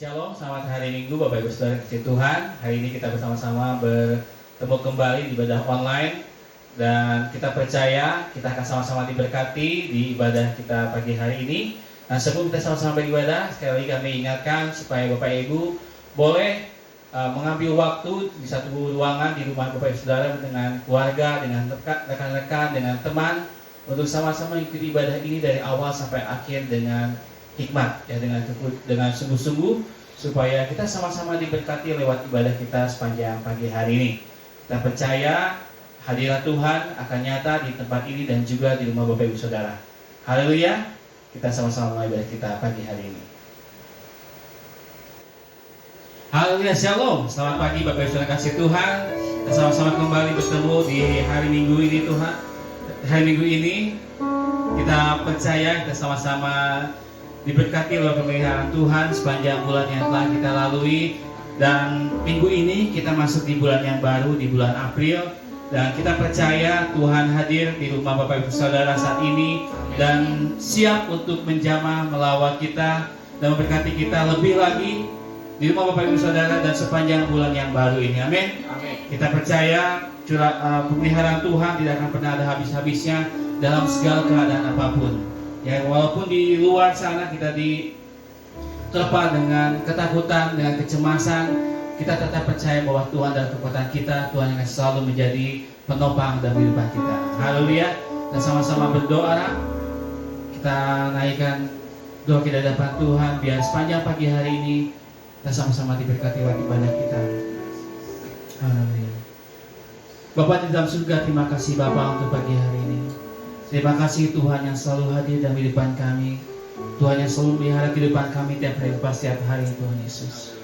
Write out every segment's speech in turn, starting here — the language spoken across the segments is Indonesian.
Shalom, selamat hari Minggu Bapak Ibu Saudara kasih Tuhan. Hari ini kita bersama-sama bertemu kembali di ibadah online. Dan kita percaya kita akan sama-sama diberkati di ibadah kita pagi hari ini. Nah, sebelum kita sama-sama beribadah, sekali lagi kami ingatkan supaya Bapak Ibu boleh mengambil waktu di satu ruangan di rumah Bapak Ibu Saudara dengan keluarga, dengan rekan-rekan, dengan teman, untuk sama-sama mengikuti ibadah ini dari awal sampai akhir dengan hikmat, ya, dengan sungguh-sungguh, supaya kita sama-sama diberkati lewat ibadah kita sepanjang pagi hari ini. Kita percaya hadirat Tuhan akan nyata di tempat ini dan juga di rumah Bapak Ibu Saudara. Haleluya. Kita sama-sama mulai ibadah kita pagi hari ini. Haleluya, shalom. Selamat pagi Bapak Ibu Saudara kasih Tuhan. Kita sama-sama kembali bertemu di hari Minggu ini Tuhan. Hari Minggu ini kita percaya kita sama-sama diberkati oleh pemeliharaan Tuhan sepanjang bulan yang telah kita lalui. Dan minggu ini kita masuk di bulan yang baru, di bulan April. Dan kita percaya Tuhan hadir di rumah Bapak Ibu Saudara saat ini dan siap untuk menjamah melawat kita dan memberkati kita lebih lagi di rumah Bapak Ibu Saudara dan sepanjang bulan yang baru ini. Amin. Kita percaya pemeliharaan Tuhan tidak akan pernah ada habis-habisnya dalam segala keadaan apapun. Ya, walaupun di luar sana kita diterpa dengan ketakutan, dengan kecemasan, kita tetap percaya bahwa Tuhan adalah kekuatan kita. Tuhan yang selalu menjadi penopang dalam kehidupan kita. Haleluya. Kita sama-sama berdoa. Kita naikkan doa kita di hadapan Tuhan, biar sepanjang pagi hari ini kita sama-sama diberkati lewat ibadah kita. Haleluya. Bapa di dalam surga, terima kasih Bapa untuk pagi hari ini. Terima kasih Tuhan yang selalu hadir dalam kehidupan kami. Tuhan yang selalu melihara kehidupan kami tiap hari lepas tiap hari, Tuhan Yesus.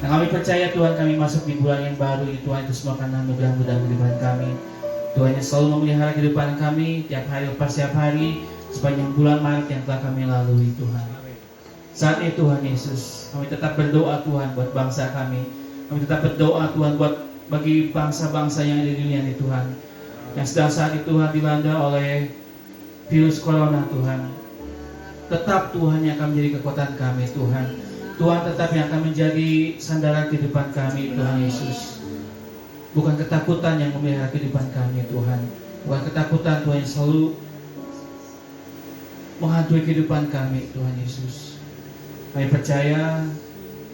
Dan kami percaya Tuhan kami masuk di bulan yang baru ini, Tuhan, itu semua karena anugerah-Mu dalam kehidupan kami. Tuhan yang selalu memelihara kehidupan kami tiap hari lepas tiap hari sepanjang bulan Maret yang telah kami lalui, Tuhan. Saat ini Tuhan Yesus, kami tetap berdoa Tuhan buat bangsa kami. Kami tetap berdoa Tuhan buat bagi bangsa-bangsa yang ada di dunia ini, Tuhan, yang sedang saat ini Tuhan dilanda oleh virus corona, Tuhan. Tetap Tuhan yang akan menjadi kekuatan kami, Tuhan. Tuhan tetap yang akan menjadi sandaran kehidupan kami, Tuhan Yesus. Bukan ketakutan yang memelihara kehidupan kami, Tuhan. Bukan ketakutan Tuhan yang selalu menghantui kehidupan kami, Tuhan Yesus. Kami percaya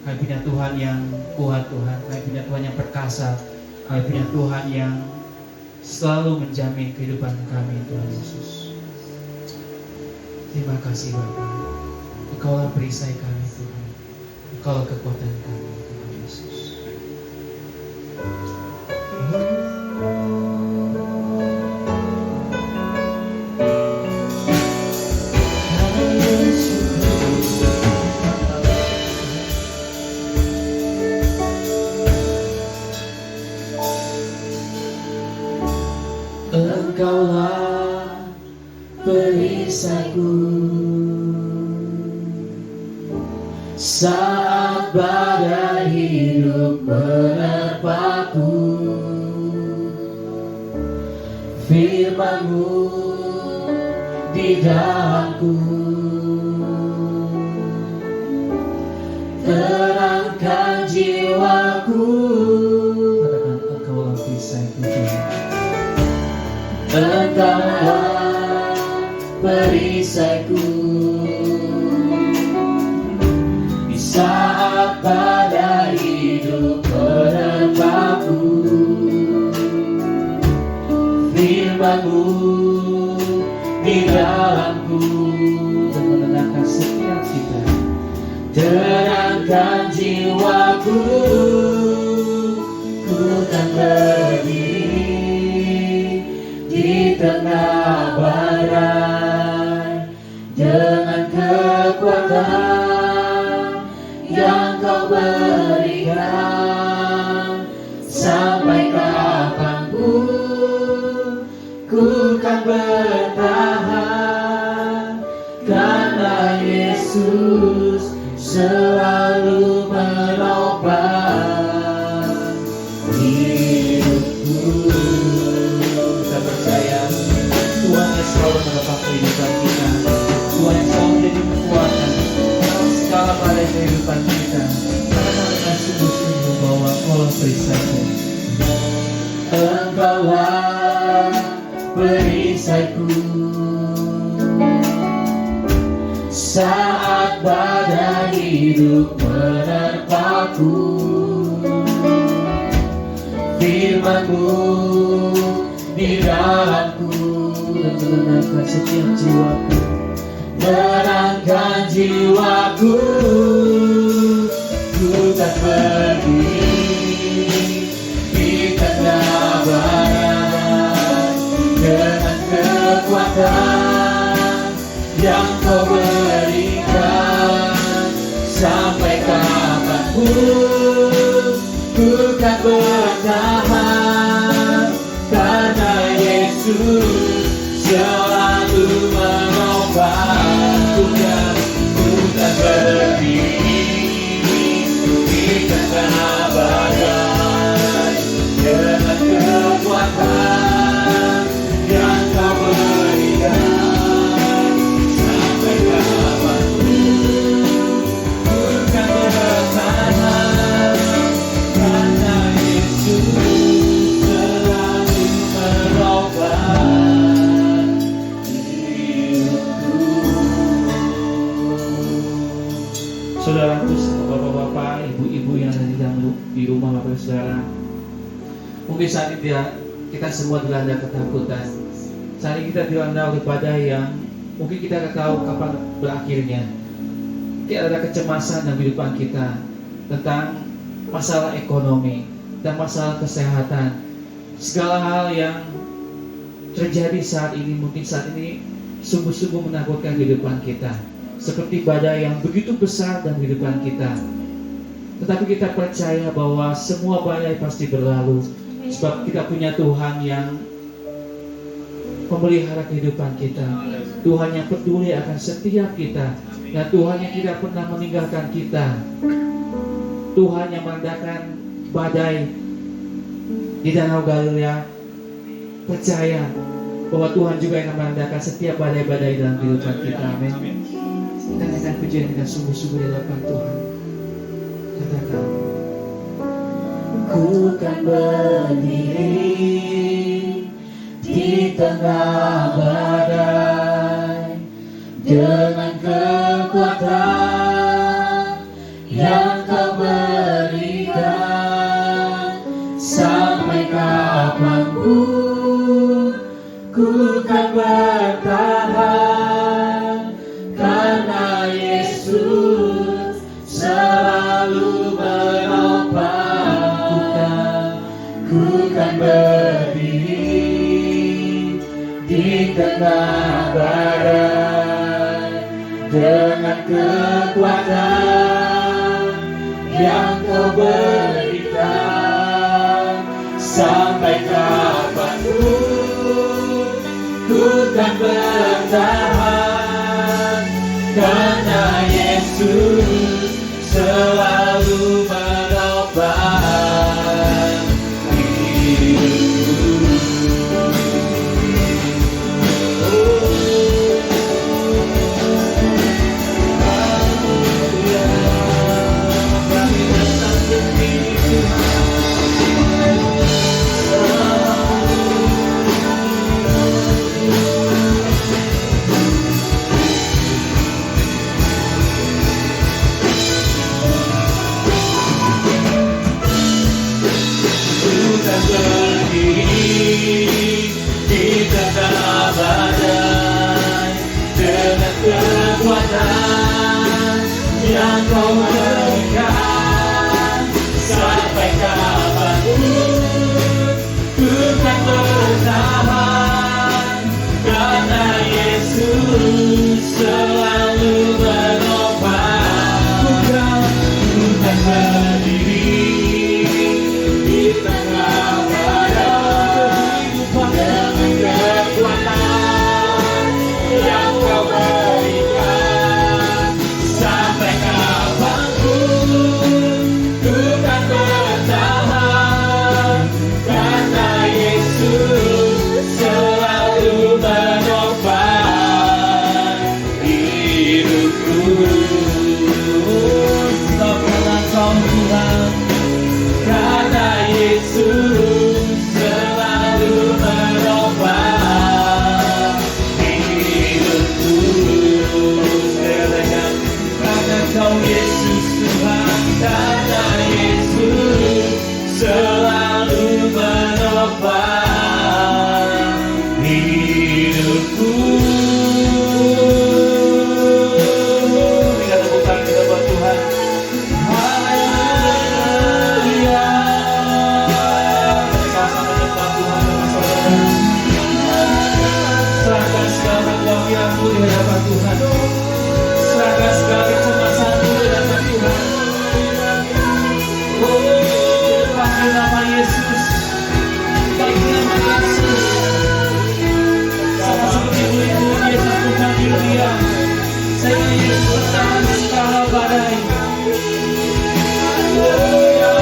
kami punya Tuhan yang kuat, Tuhan. Kami punya Tuhan yang perkasa. Kami punya Tuhan yang selalu menjamin kehidupan kami, Tuhan Yesus. Terima kasih Bapa. Engkaulah perisai kami, Tuhan. Engkaulah kekuatan kami, Tuhan Yesus. Engkaulah perisaiku saat badai hidup menerpaku. Firman-Mu di dalamku terangkan jiwaku. Katakan Engkaulah perisaiku, Engkaulah perisaiku di saat badai hidup menerpaku. Firman-Mu di dalamku dan menenangkan setiap kita, terangkan jiwaku. Ku tak berdiri di tengah badai dengan kekuatan yang Kau berikan. Sampai kapanpun ku kan bertahan, karena Yesus selalu menopang hidupku. Kita percaya Tuhan yang selalu menopang kehidupan kita. Tuhan yang selalu menjadi kekuatan dalam segala badai kehidupan kita. badai hidup menerpaku. Firman-Mu di dalamku menenangkan setiap jiwaku, menenangkan jiwaku. Ku tak berdiri di tengah badai dengan kekuatan yang Kau berikan. Sampai kapanpun ku kan bertahan, karena Yesus selalu menopang. Ku kan berdiri di tengah badai dengan kekuatan yang Kau berikan. Sampai kapanpun ku kan bertahan, karena Yesus selalu menopang hidupku. Saudaraku, bapak-bapak, ibu-ibu yang ada di rumah, bapak saudara, mungkin saat ini kita semua dilanda ketakutan. Saat ini kita dilanda oleh badai yang mungkin kita tidak tahu kapan berakhirnya. Kita ada kecemasan dalam kehidupan kita tentang masalah ekonomi dan masalah kesehatan. Segala hal yang terjadi saat ini, mungkin saat ini sungguh-sungguh menakutkan kehidupan kita, seperti badai yang begitu besar dalam kehidupan kita. Tetapi kita percaya bahwa semua badai pasti berlalu, sebab kita punya Tuhan yang memelihara kehidupan kita, Tuhan yang peduli akan setiap kita, dan Tuhan yang tidak pernah meninggalkan kita, Tuhan yang meredakan badai di Danau Galilea. Percaya bahwa Tuhan juga akan meredakan setiap badai-badai dalam kehidupan kita. Amin. Kita akan pujian dengan sungguh-sungguh di hadapan Tuhan. Katakan, ku kan berdiri di tengah badai dengan kekuatan yang Kau berikan. Sampai kapanpun ku kan bertahan, karena Yesus selalu menopang. Ku kan berdiri di tengah badai dengan kekuatan yang Kau berikan. Sampai kapanpun ku kan bertahan, karena Yesus selalu menopang hidupku. Di tengah badai dengan kekuatan yang Kau berikan. Sampai kapanpun ku kan bertahan, karena Yesus selalu menopang. Ku kan berdiri di tengah kekuatan yang Kau berikan. Sampai kapanpun hadapan Tuhan. Serahkan segala kecemasanmu di hadapan Tuhan. Oh, panggil nama Yesus. Panggil nama Yesus. Sama seperti murid Yesus memanggil dia. Saya Yesus bertahan segala badai. Oh, ya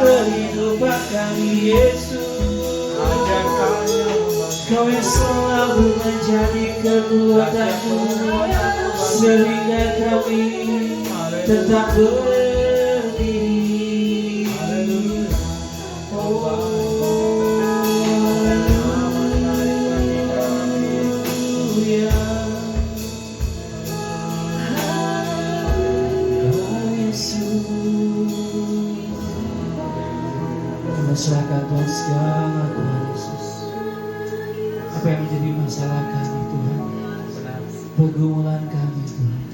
kehidupan kami Yesus. Kau yang selalu menjadi kekuatanku, sehingga kami tetap berdiri. Oh, haleluya. Oh Yesus, serahkan Tuhan segala Tuhan Yesus. Apa yang menjadi masalah kami Tuhan, pergumulan kami Tuhan,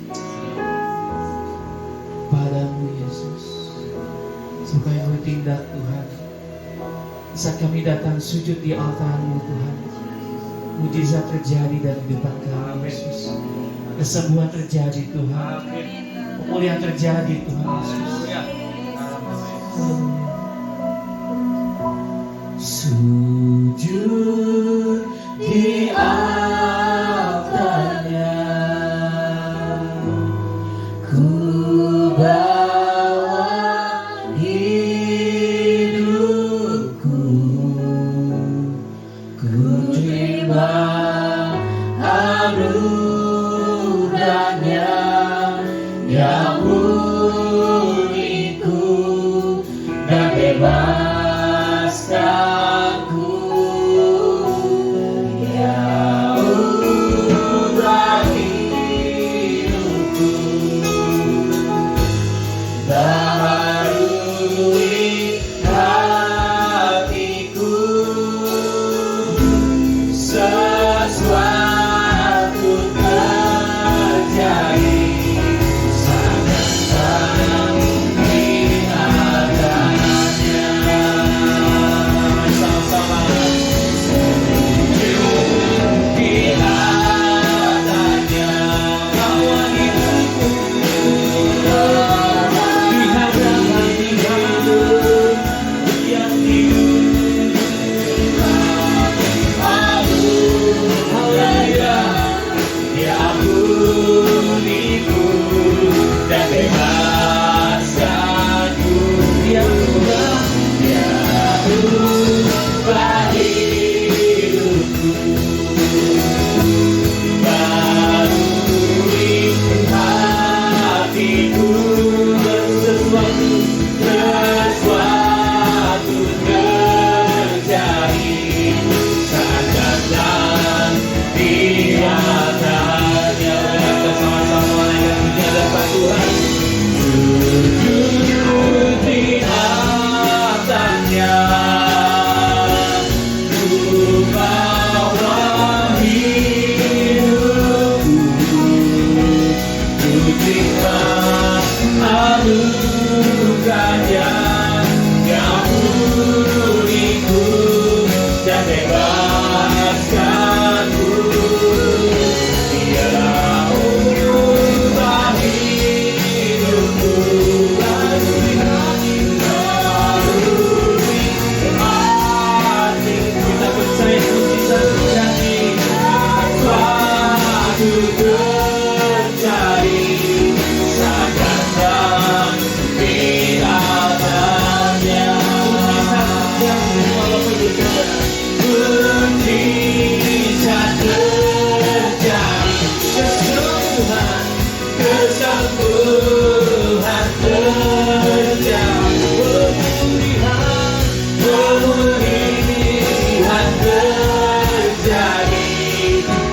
padamu Yesus. Supaya kami tindak Tuhan. Saat kami datang sujud di altar-Mu Tuhan, mujizat terjadi dalam kehidupan kami Yesus. Kesembuhan terjadi Tuhan, pemulihan terjadi Tuhan Yesus. Sujud di altarnya, ku bawa hidupku, ku terima anugerahnya yang murniku dan bebaskan. Sesuatu terjadi, sangat mungkin. lukanya yang pulihku dan bebaskanku. Dialah ubah hidupku melalui hati. Kita percaya mujizat terjadi. Suatu terjadi saat datang binatangnya. Mujizat terjadi, kesembuhan, kesembuhan terjadi, pemulihan terjadi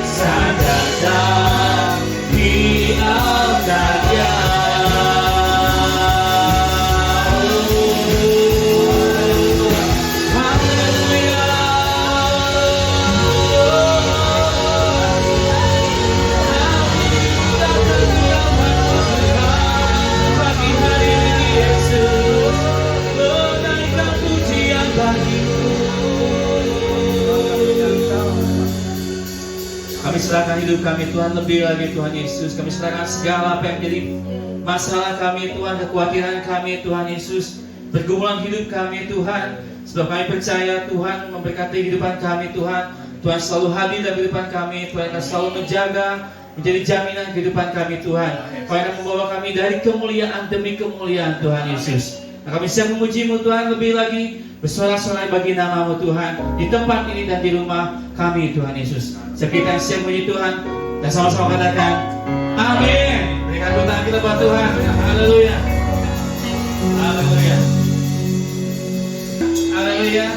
saat datang binatangnya. Kami serahkan hidup kami Tuhan, lebih lagi Tuhan Yesus. Kami serahkan segala apa yang menjadi masalah kami Tuhan, kekhawatiran kami Tuhan Yesus, pergumulan hidup kami Tuhan. Sebab kami percaya Tuhan memberkati kehidupan kami Tuhan. Tuhan selalu hadir dalam kehidupan kami. Tuhan akan selalu menjaga, menjadi jaminan kehidupan kami Tuhan. Tuhan akan membawa kami dari kemuliaan demi kemuliaan Tuhan Yesus. Nah, kami siap memuji-Mu Tuhan, lebih lagi bersorak-sorai bagi nama-Mu Tuhan, di tempat ini dan di rumah kami Tuhan Yesus. Kita siap memuji Tuhan dan sama-sama katakan amin. Berikan tepuk tangan kita buat Tuhan. Haleluya. Haleluya. Haleluya.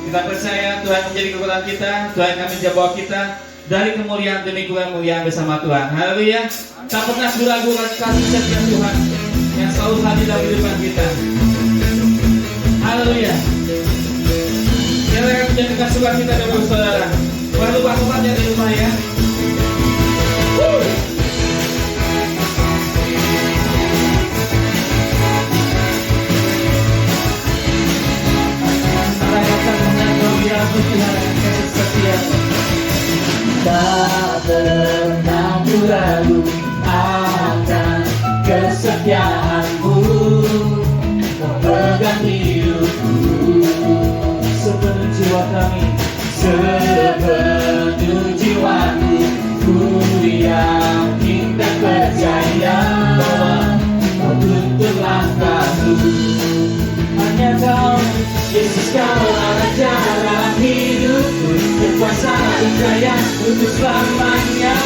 Kita percaya Tuhan menjadi kekuatan kita. Tuhan akan menjaga kita dari kemuliaan demi kemuliaan bersama Tuhan. Haleluya. Tak pernah ragu kasih setia Tuhan yang selalu hadir dalam kehidupan kita. Haleluya. Kita akan menjadikan sukacita dari saudara. Jangan lupa tempatnya di rumah ya. Rayakan mengenal biarpun Tuhan yang setia. Tak pernah ragu akan kesetiaan-Mu, memegang hidupku Sepenuh jiwa kami, sepenuh jiwaku, ku yakin dan percaya Kau tuntun langkahku. Hanya Kau, Yesus, Kau raja dalam hidupku, berkuasa dan jaya untuk selamanya.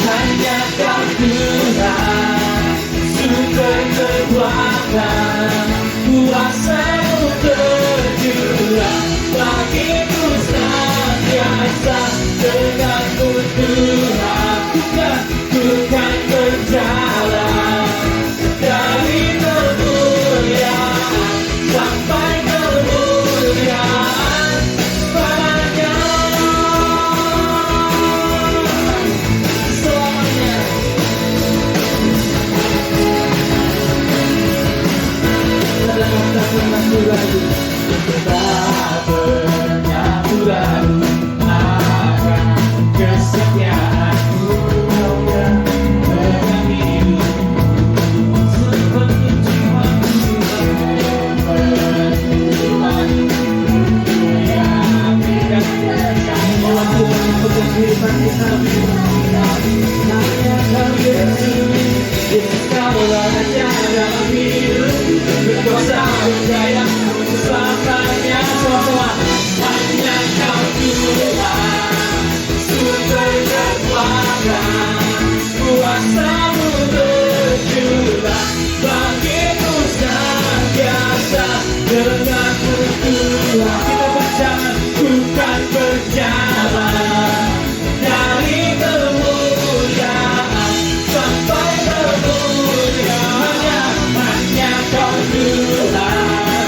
Hanya Kau Tuhan, sumber kekuatan, kuasa-Mu terjurah bagiku senantiasa. Denganmu Tuhan, ku kan berjalan dari kemuliaan sampai kemuliaan padanya selamanya. Tak pernah ragu, tak pernah ragu akan kesetiaan-Mu, dengan hidupku sepenuh jiwaku, ku yakin dan percaya untuk kehidupan kita. hanya Kau Yesus, Yesus Kau raja dalam hidupku, berkuasa berjaya untuk selamanya. Semua hanya Kau Tuhan, sumber kekuatan, kuasa-Mu terjurah bagiku senantiasa. Denganmu Tuhan, kita berjalan, bukan berjalan dari kemuliaan sampai kemuliaan. Hanya Kau Tuhan,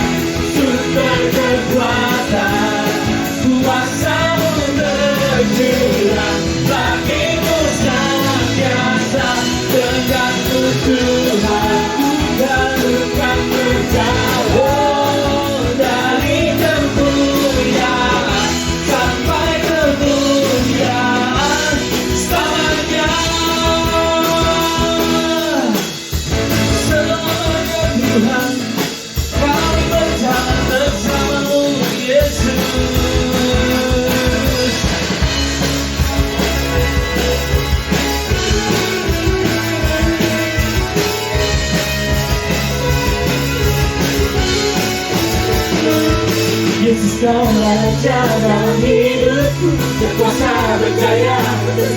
Kau raja dalam hidupku, berkuasa berjaya,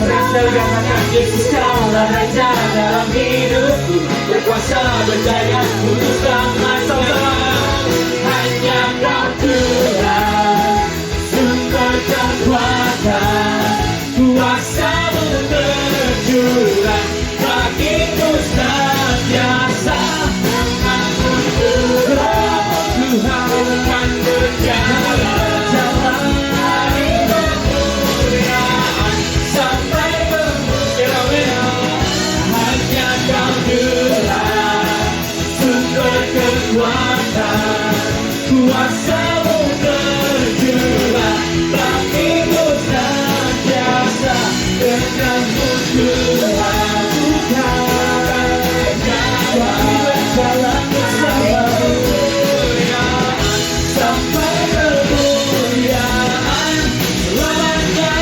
menang tegakkan Yesus. Kau raja dalam hidupku, berkuasa berjaya, putuskan masalah. Hanya Kau Tuhan, sumber kekuatan, kuasa-Mu tercurah bagiku senantiasa. Tuhan bukan berjalan hari kemuliaan sampai kemuliaan. Hanya Kau Tuhan, sumber kekuatan, kuasa-Mu tercurah bagiku senantiasa. Dengan-Mu Tuhan, bukan berjalan bersama-Mu sampai kemuliaan selamanya.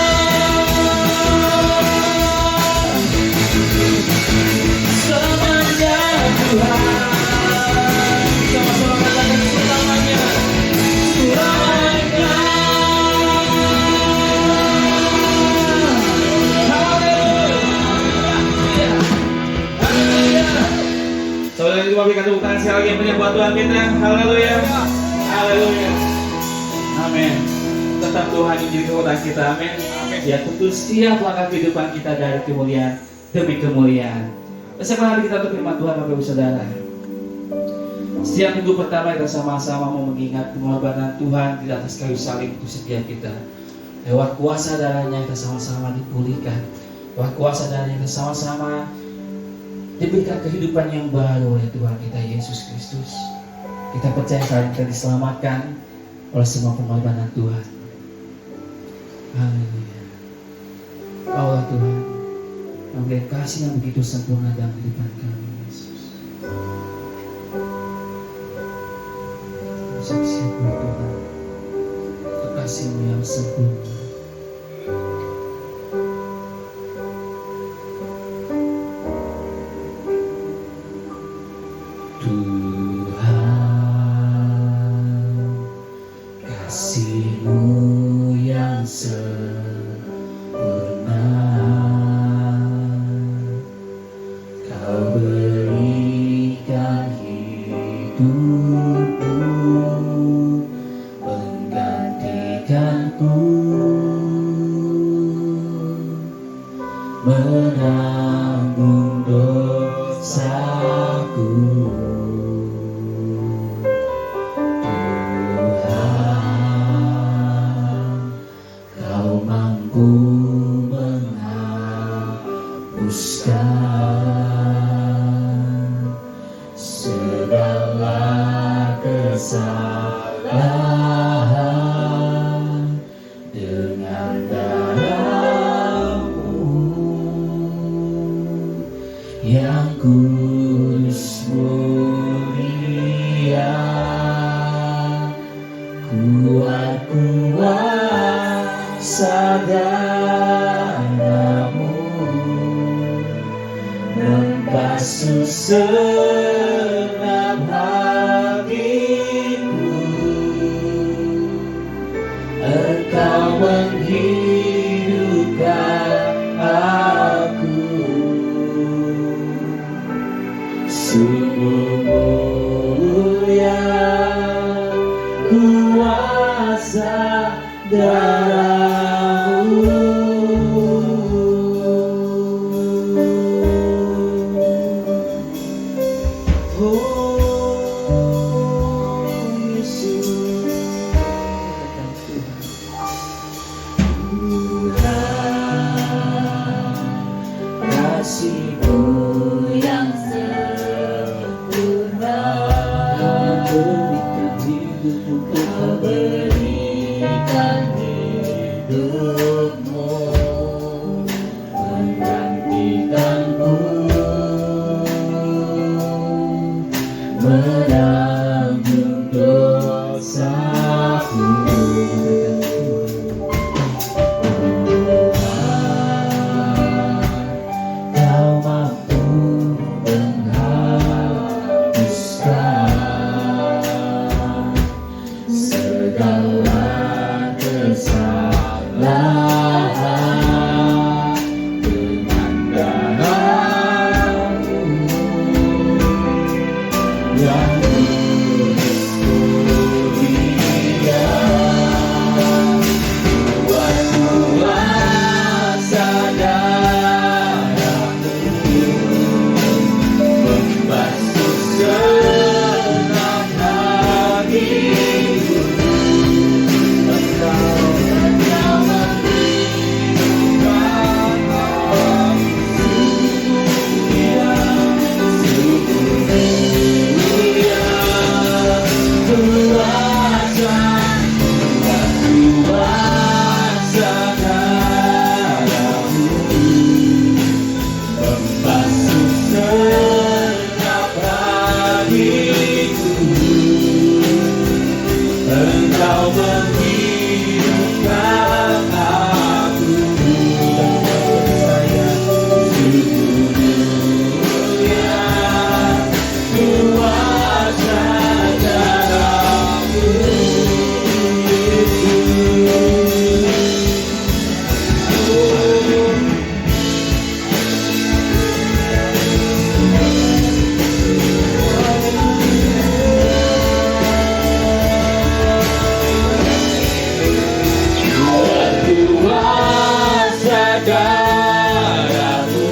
Selamanya Tuhan, sama-sama katakan selamanya, selamanya. Haleluya, haleluya. Saudara itu berikan tepuk tangan sekali lagi yang punya buat Tuhan kita. Haleluya. Haleluya. Amin. Tetap Tuhan yang jadi kekuatan kita. Amin. Ya, tentu setiap langkah kehidupan kita dari kemuliaan demi kemuliaan. Bersama hari kita untuk firman Tuhan, Bapak Ibu Saudara. Setiap minggu pertama kita sama-sama mau mengingat pengorbanan Tuhan di atas kayu salib untuk setiap kita. Lewat kuasa darahnya kita sama-sama dipulihkan. Lewat kuasa darahnya kita sama-sama diberikan kehidupan yang baru oleh Tuhan kita Yesus Kristus. Kita percaya saat kita diselamatkan oleh semua pengorbanan Tuhan. Haleluya. Allah Tuhan, memberi kasih yang begitu sempurna dalam kehidupan kami, Yesus. Saksi Tuhan, untuk kasih-Mu yang sempurna. Kasih-Mu yang sempurna, Kau berikan hidupku, menggantikanku, menanggung dosaku. Segala kesalahan dengan darah-Mu yang kudus mulia. Kuat kuasa darah-Mu membasuh senang hatiku. Engkau menghidupkan aku. Sungguh mulia kuasa darah-Mu. Kasih-Mu yang sempurna, Kau berikan hidup-Mu, menggantikanku, menanggung dosaku. Segala yang mulia, buat kuasa darah-Mu membasuh segenap hatiku. Engkau menghidupkan aku, mulia, mulia, kuasa, kuasa darah-Mu membasuh segenap hatiku. Engkau menghidupkan aku, dan sungguh mulia kuasa darah-Mu, kuasa darah-Mu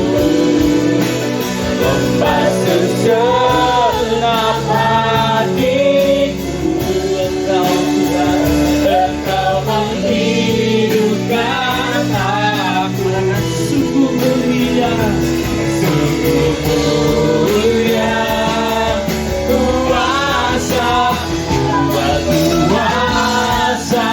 membasuh segenap hatiku. Engkau Tuhan, Engkau menghidupkan aku. Sungguh mulia, sungguh mulia kuasa, kuasa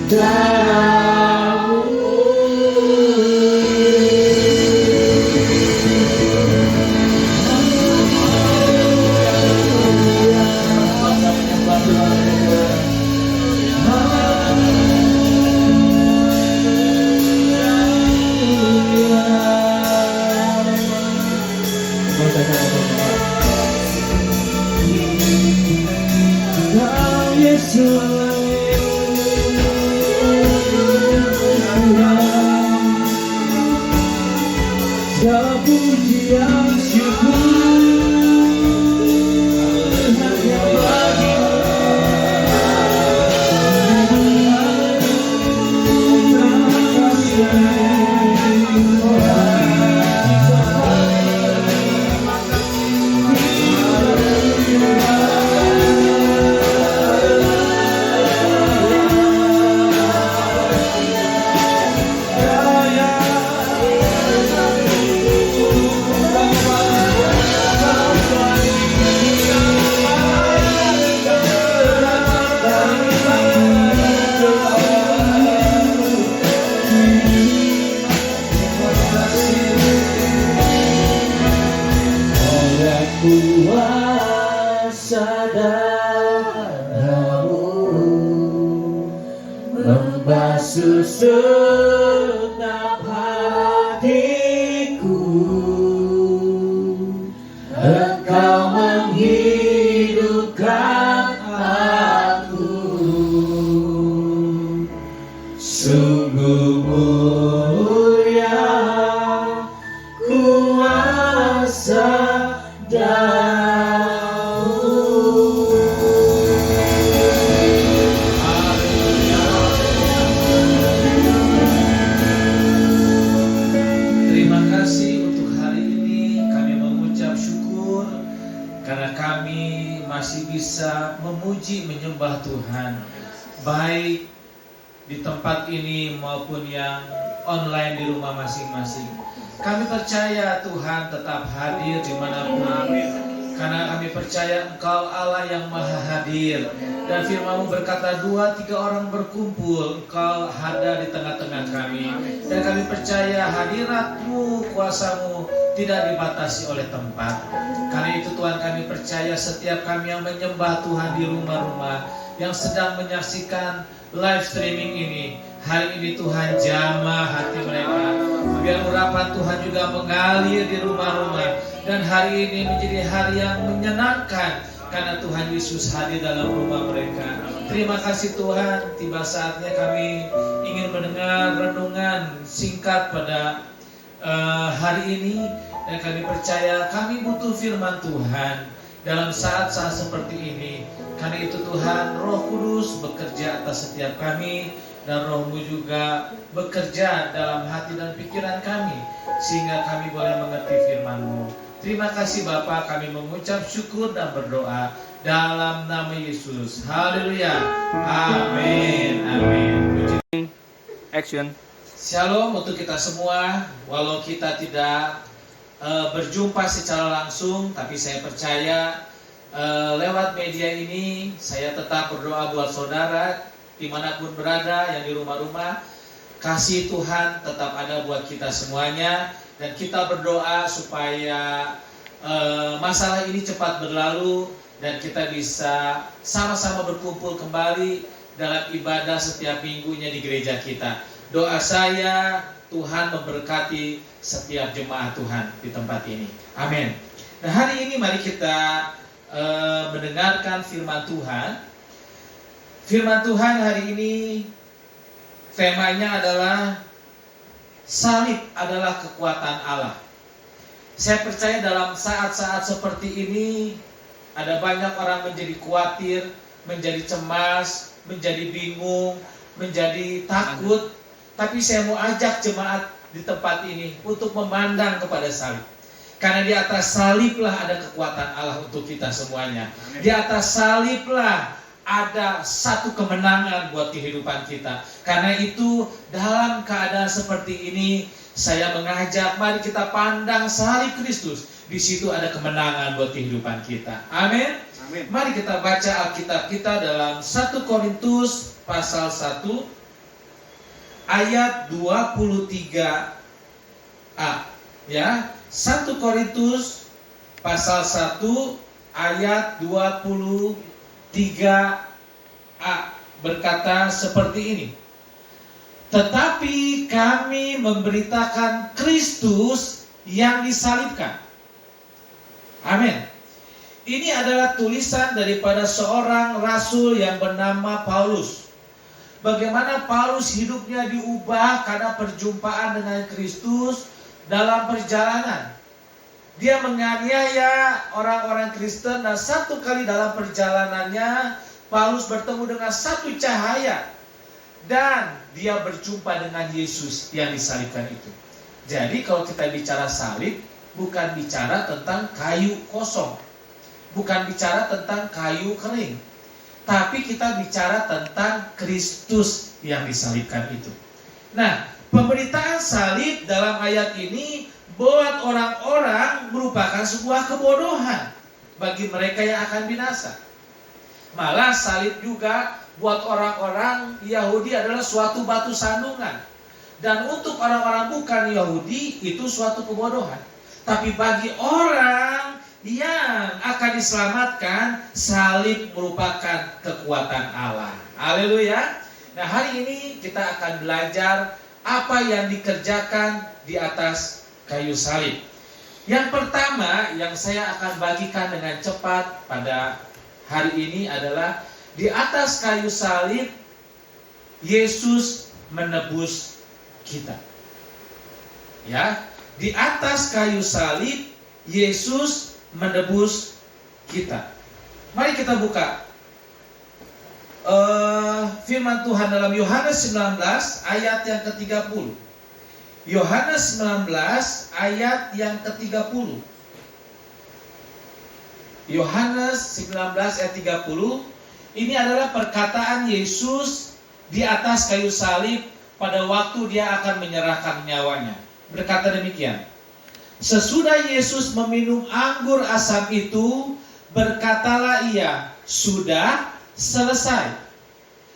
darah-Mu membasuh segenap segala pujian syukur hanya kuasa darah-Mu membasuh segenap hatiku. Engkau menghidupkan aku, sungguh mulia kuasa Terima kasih untuk hari ini. Kami mengucap syukur karena kami masih bisa memuji menyembah Tuhan, baik di tempat ini maupun yang online di rumah masing-masing. Kami percaya Tuhan tetap hadir dimanapun. Karena kami percaya Engkau Allah yang maha hadir. Dan firman-Mu berkata 2-3 orang berkumpul, Engkau ada di tengah-tengah kami. Dan kami percaya hadirat-Mu, kuasa-Mu tidak dibatasi oleh tempat. Karena itu Tuhan, kami percaya setiap kami yang menyembah Tuhan di rumah-rumah, yang sedang menyaksikan live streaming ini, hari ini Tuhan jamah hati mereka. Biar urapan Tuhan juga mengalir di rumah-rumah. Dan hari ini menjadi hari yang menyenangkan karena Tuhan Yesus hadir dalam rumah mereka. Terima kasih Tuhan, tiba saatnya kami ingin mendengar renungan singkat pada hari ini. Dan kami percaya kami butuh firman Tuhan dalam saat-saat seperti ini. Karena itu Tuhan, Roh Kudus bekerja atas setiap kami. Dan Roh-Mu juga bekerja dalam hati dan pikiran kami, sehingga kami boleh mengerti firman-Mu. Terima kasih Bapa, kami mengucap syukur dan berdoa dalam nama Yesus. Haleluya. Amin. Amin. Action. Shalom untuk kita semua. Walau kita tidak berjumpa secara langsung, tapi saya percaya lewat media ini saya tetap berdoa buat saudara dimanapun berada, yang di rumah-rumah. Kasih Tuhan tetap ada buat kita semuanya. Dan kita berdoa supaya masalah ini cepat berlalu dan kita bisa sama-sama berkumpul kembali dalam ibadah setiap minggunya di gereja kita. Doa saya, Tuhan memberkati setiap jemaat Tuhan di tempat ini. Amin. Nah, hari ini mari kita mendengarkan firman Tuhan. Firman Tuhan hari ini temanya adalah salib adalah kekuatan Allah. Saya percaya dalam saat-saat seperti ini ada banyak orang menjadi khawatir, menjadi cemas, menjadi bingung, menjadi takut. Tapi saya mau ajak jemaat di tempat ini untuk memandang kepada salib. Karena di atas saliblah ada kekuatan Allah untuk kita semuanya. Di atas saliblah ada satu kemenangan buat kehidupan kita. Karena itu dalam keadaan seperti ini saya mengajak, mari kita pandang salib Kristus. Di situ ada kemenangan buat kehidupan kita. Amin. Amin. Mari kita baca Alkitab kita dalam 1 Korintus pasal 1 ayat 23a. Ya, 1 Korintus pasal 1 ayat 23a berkata seperti ini. Tetapi kami memberitakan Kristus yang disalibkan. Amin. Ini adalah tulisan daripada seorang rasul yang bernama Paulus. Bagaimana Paulus hidupnya diubah karena perjumpaan dengan Kristus dalam perjalanan. Dia menganiaya orang-orang Kristen, dan satu kali dalam perjalanannya Paulus bertemu dengan satu cahaya dan dia berjumpa dengan Yesus yang disalibkan itu. Jadi kalau kita bicara salib, bukan bicara tentang kayu kosong, bukan bicara tentang kayu kering, tapi kita bicara tentang Kristus yang disalibkan itu. Nah, pemberitaan salib dalam ayat ini buat orang-orang merupakan sebuah kebodohan bagi mereka yang akan binasa. Malah salib juga buat orang-orang Yahudi adalah suatu batu sandungan. Dan untuk orang-orang bukan Yahudi itu suatu kebodohan. Tapi bagi orang yang akan diselamatkan, salib merupakan kekuatan Allah. Haleluya. Nah, hari ini kita akan belajar apa yang dikerjakan di atas kayu salib. Yang pertama yang saya akan bagikan dengan cepat pada hari ini adalah di atas kayu salib Yesus menebus kita. Ya, di atas kayu salib Yesus menebus kita. Mari kita buka firman Tuhan dalam Yohanes 19 ayat yang ke-30. Yohanes 19 ayat yang ke-30. Yohanes 19 ayat 30. Ini adalah perkataan Yesus di atas kayu salib pada waktu dia akan menyerahkan nyawanya. berkata demikian. Sesudah Yesus meminum anggur asam itu, berkatalah ia, sudah selesai.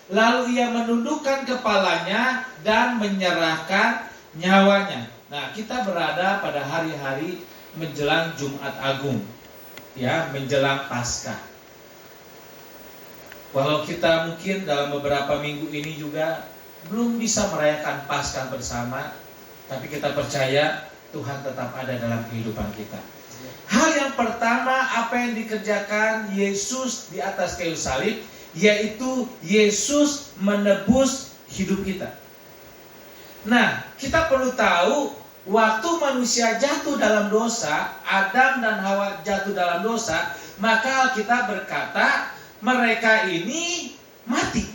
Lalu ia menundukkan kepalanya dan menyerahkan nyawanya. Nah, kita berada pada hari-hari menjelang Jumat Agung, ya, menjelang Paskah. Walau kita mungkin dalam beberapa minggu ini juga belum bisa merayakan Paskah bersama, tapi kita percaya Tuhan tetap ada dalam kehidupan kita. Hal yang pertama apa yang dikerjakan Yesus di atas kayu salib, yaitu Yesus menebus hidup kita. Nah, kita perlu tahu waktu manusia jatuh dalam dosa, Adam dan Hawa jatuh dalam dosa, maka kita berkata mereka ini mati.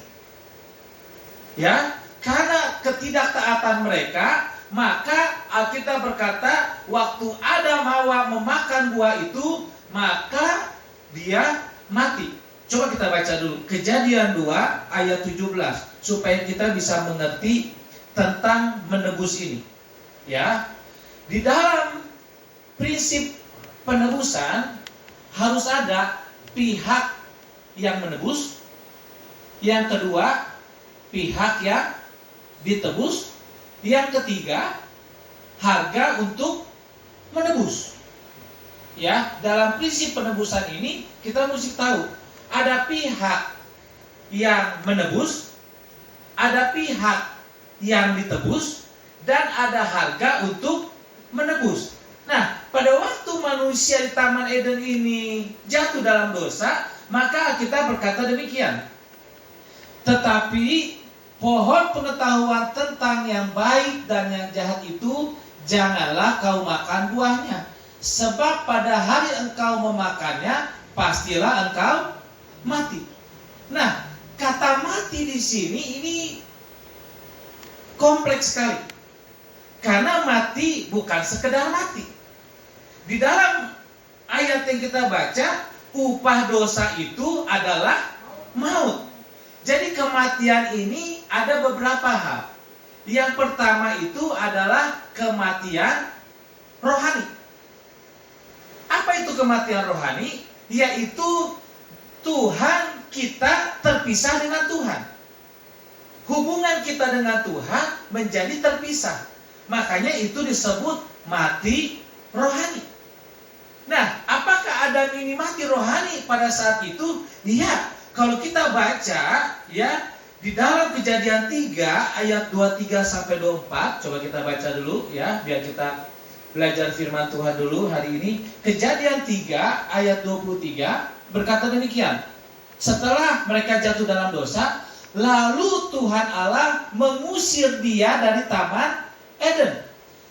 Ya, karena ketidaktaatan mereka, maka Alkitab berkata waktu Adam Hawa memakan buah itu, maka dia mati. Coba kita baca dulu Kejadian 2 ayat 17 supaya kita bisa mengerti tentang menebus ini. Ya. Di dalam prinsip penebusan harus ada pihak yang menebus, yang kedua pihak yang ditebus, yang ketiga harga untuk menebus. Ya, dalam prinsip penebusan ini kita mesti tahu ada pihak yang menebus, ada pihak yang ditebus, dan ada harga untuk menebus. Nah, pada waktu manusia di Taman Eden ini jatuh dalam dosa, maka kita berkata demikian. Tetapi pohon pengetahuan tentang yang baik dan yang jahat itu janganlah kau makan buahnya, sebab pada hari engkau memakannya pastilah engkau mati. Nah, kata mati di sini ini kompleks sekali. Karena mati bukan sekedar mati. Di dalam ayat yang kita baca, upah dosa itu adalah maut. Jadi kematian ini ada beberapa hal. Yang pertama itu adalah kematian rohani. Apa itu kematian rohani? Yaitu Tuhan kita terpisah dengan Tuhan. Hubungan kita dengan Tuhan menjadi terpisah. Makanya itu disebut mati rohani. Nah, apakah Adam ini mati rohani pada saat itu? Iya, kalau kita baca ya di dalam Kejadian 3 ayat 23 sampai 24, coba kita baca dulu ya biar kita belajar firman Tuhan dulu hari ini. Kejadian 3 ayat 23 berkata demikian. Setelah mereka jatuh dalam dosa, lalu Tuhan Allah mengusir dia dari Taman Eden,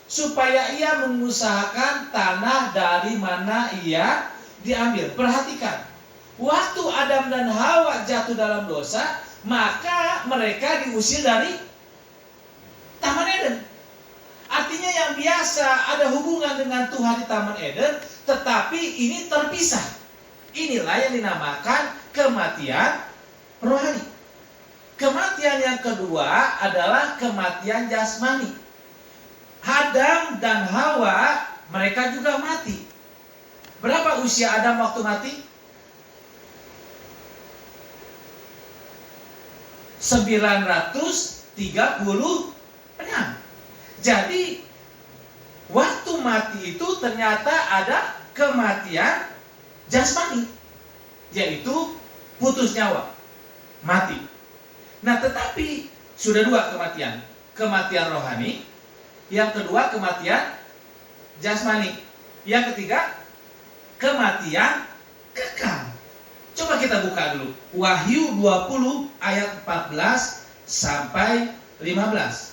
supaya ia mengusahakan tanah dari mana ia diambil. Perhatikan, waktu Adam dan Hawa jatuh dalam dosa, maka mereka diusir dari Taman Eden. Artinya yang biasa ada hubungan dengan Tuhan di Taman Eden, tetapi ini terpisah. Inilah yang dinamakan kematian rohani. Kematian yang kedua adalah kematian jasmani. Adam dan Hawa mereka juga mati. Berapa usia Adam waktu mati? 936. Jadi waktu mati itu ternyata ada kematian jasmani, yaitu putus nyawa, mati. Nah, tetapi sudah dua kematian. Kematian rohani, yang kedua kematian jasmani, yang ketiga kematian kekal. Coba kita buka dulu Wahyu 20 ayat 14 sampai 15.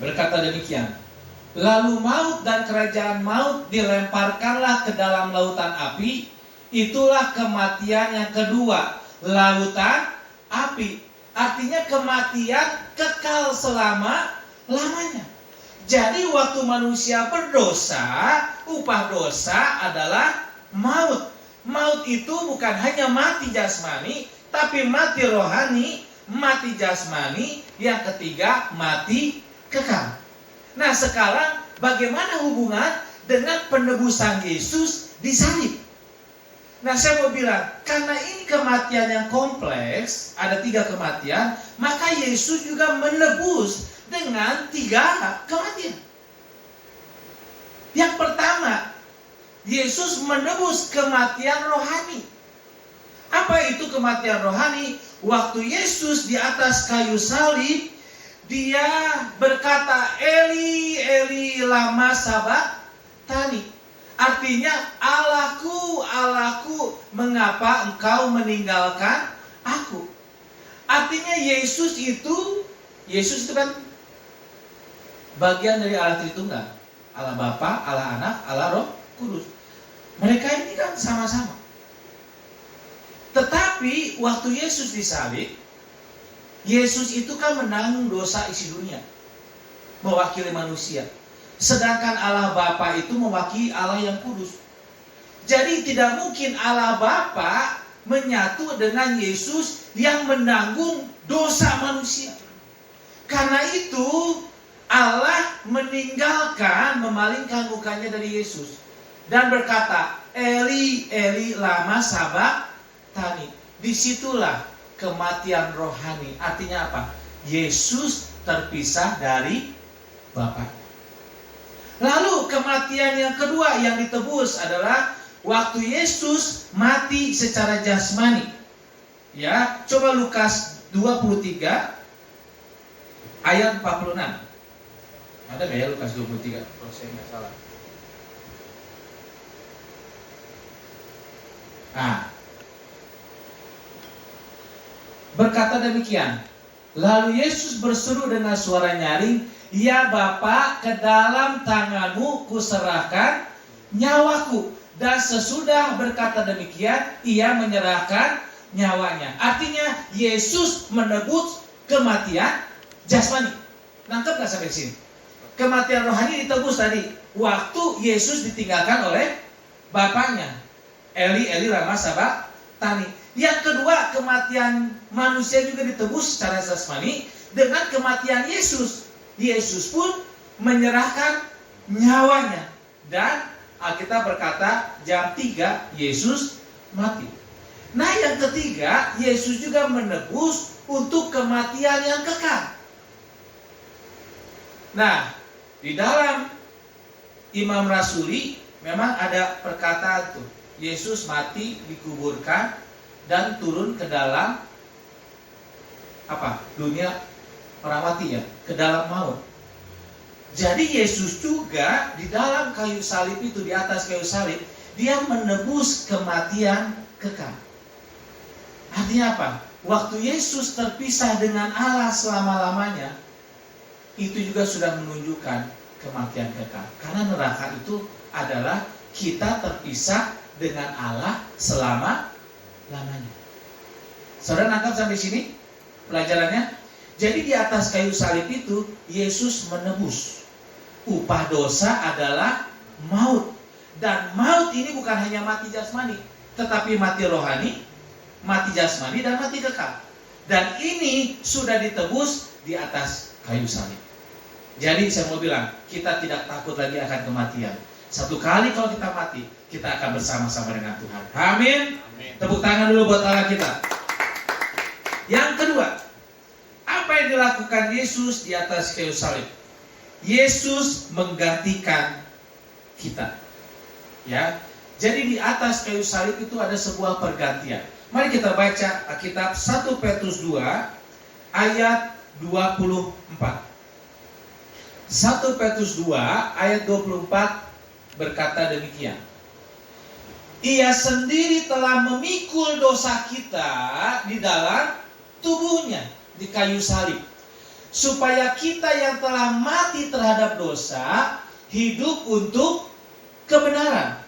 Berkata demikian. Lalu maut dan kerajaan maut dilemparkanlah ke dalam lautan api. Itulah kematian yang kedua, lautan api. Artinya kematian kekal selama-lamanya. Jadi waktu manusia berdosa, upah dosa adalah maut. Maut itu bukan hanya mati jasmani, tapi mati rohani, mati jasmani, yang ketiga mati kekal. Nah sekarang bagaimana hubungan dengan penebusan Yesus di salib? Nah saya mau bilang, karena ini kematian yang kompleks, ada 3 kematian, maka Yesus juga menebus dengan 3 kematian. Yang pertama, Yesus menebus kematian rohani. Apa itu kematian rohani? Waktu Yesus di atas kayu salib, dia berkata, Eli, Eli, lama sabachthani. Artinya, Allahku, Allahku, mengapa engkau meninggalkan aku? Artinya Yesus itu kan bagian dari Allah Tritunggal. Allah Bapa, Allah Anak, Allah Roh Kudus. Mereka ini kan sama-sama. Tetapi waktu Yesus disalib, Yesus itu kan menanggung dosa isi dunia, mewakili manusia. Sedangkan Allah Bapa itu mewakili Allah yang kudus. Jadi tidak mungkin Allah Bapa menyatu dengan Yesus yang menanggung dosa manusia. Karena itu Allah meninggalkan, memalingkan mukanya dari Yesus dan berkata, Eli, Eli, lama sabachthani. Disitulah kematian rohani. Artinya apa? Yesus terpisah dari Bapa. Lalu kematian yang kedua yang ditebus adalah waktu Yesus mati secara jasmani. Ya, coba Lukas 23 ayat 46. Ada nggak ya Lukas 23? Kalau saya nggak salah. Nah, berkata demikian. Lalu Yesus berseru dengan suara nyaring, Ya Bapa, ke dalam tanganmu kuserahkan nyawaku. Dan sesudah berkata demikian, ia menyerahkan nyawanya. Artinya Yesus menebus kematian jasmani. Nangkep gak sampai sini? Kematian rohani ditebus tadi waktu Yesus ditinggalkan oleh Bapaknya. Eli, Eli, lama sabachthani. Yang kedua, kematian manusia juga ditebus secara jasmani dengan kematian Yesus. Yesus pun menyerahkan nyawanya. Dan Alkitab berkata jam 3 Yesus mati. Nah yang ketiga, Yesus juga menebus untuk kematian yang kekal. Nah di dalam Imam Rasuli memang ada perkataan tuh, Yesus mati, dikuburkan, dan turun ke dalam dunia orang mati ya, ke dalam maut. Jadi Yesus juga di dalam kayu salib itu, di atas kayu salib, dia menebus kematian kekal. Artinya apa? Waktu Yesus terpisah dengan Allah selama-lamanya, itu juga sudah menunjukkan kematian kekal. Karena neraka itu adalah kita terpisah dengan Allah selama-lamanya. Saudara nangkap sampai sini pelajarannya? Jadi di atas kayu salib itu Yesus menebus. Upah dosa adalah maut. Dan maut ini bukan hanya mati jasmani, tetapi mati rohani, mati jasmani, dan mati kekal. Dan ini sudah ditebus di atas kayu salib. Jadi saya mau bilang, kita tidak takut lagi akan kematian. Satu kali kalau kita mati, kita akan bersama-sama dengan Tuhan. Amin. Tepuk tangan dulu buat Allah kita. Yang kedua, apa yang dilakukan Yesus di atas kayu salib? Yesus menggantikan kita. Ya. Jadi di atas kayu salib itu ada sebuah pergantian. Mari kita baca Alkitab 1 Petrus 2 ayat 24. 1 Petrus 2 ayat 24 berkata demikian. Ia sendiri telah memikul dosa kita di dalam tubuhnya di kayu salib, supaya kita yang telah mati terhadap dosa hidup untuk kebenaran.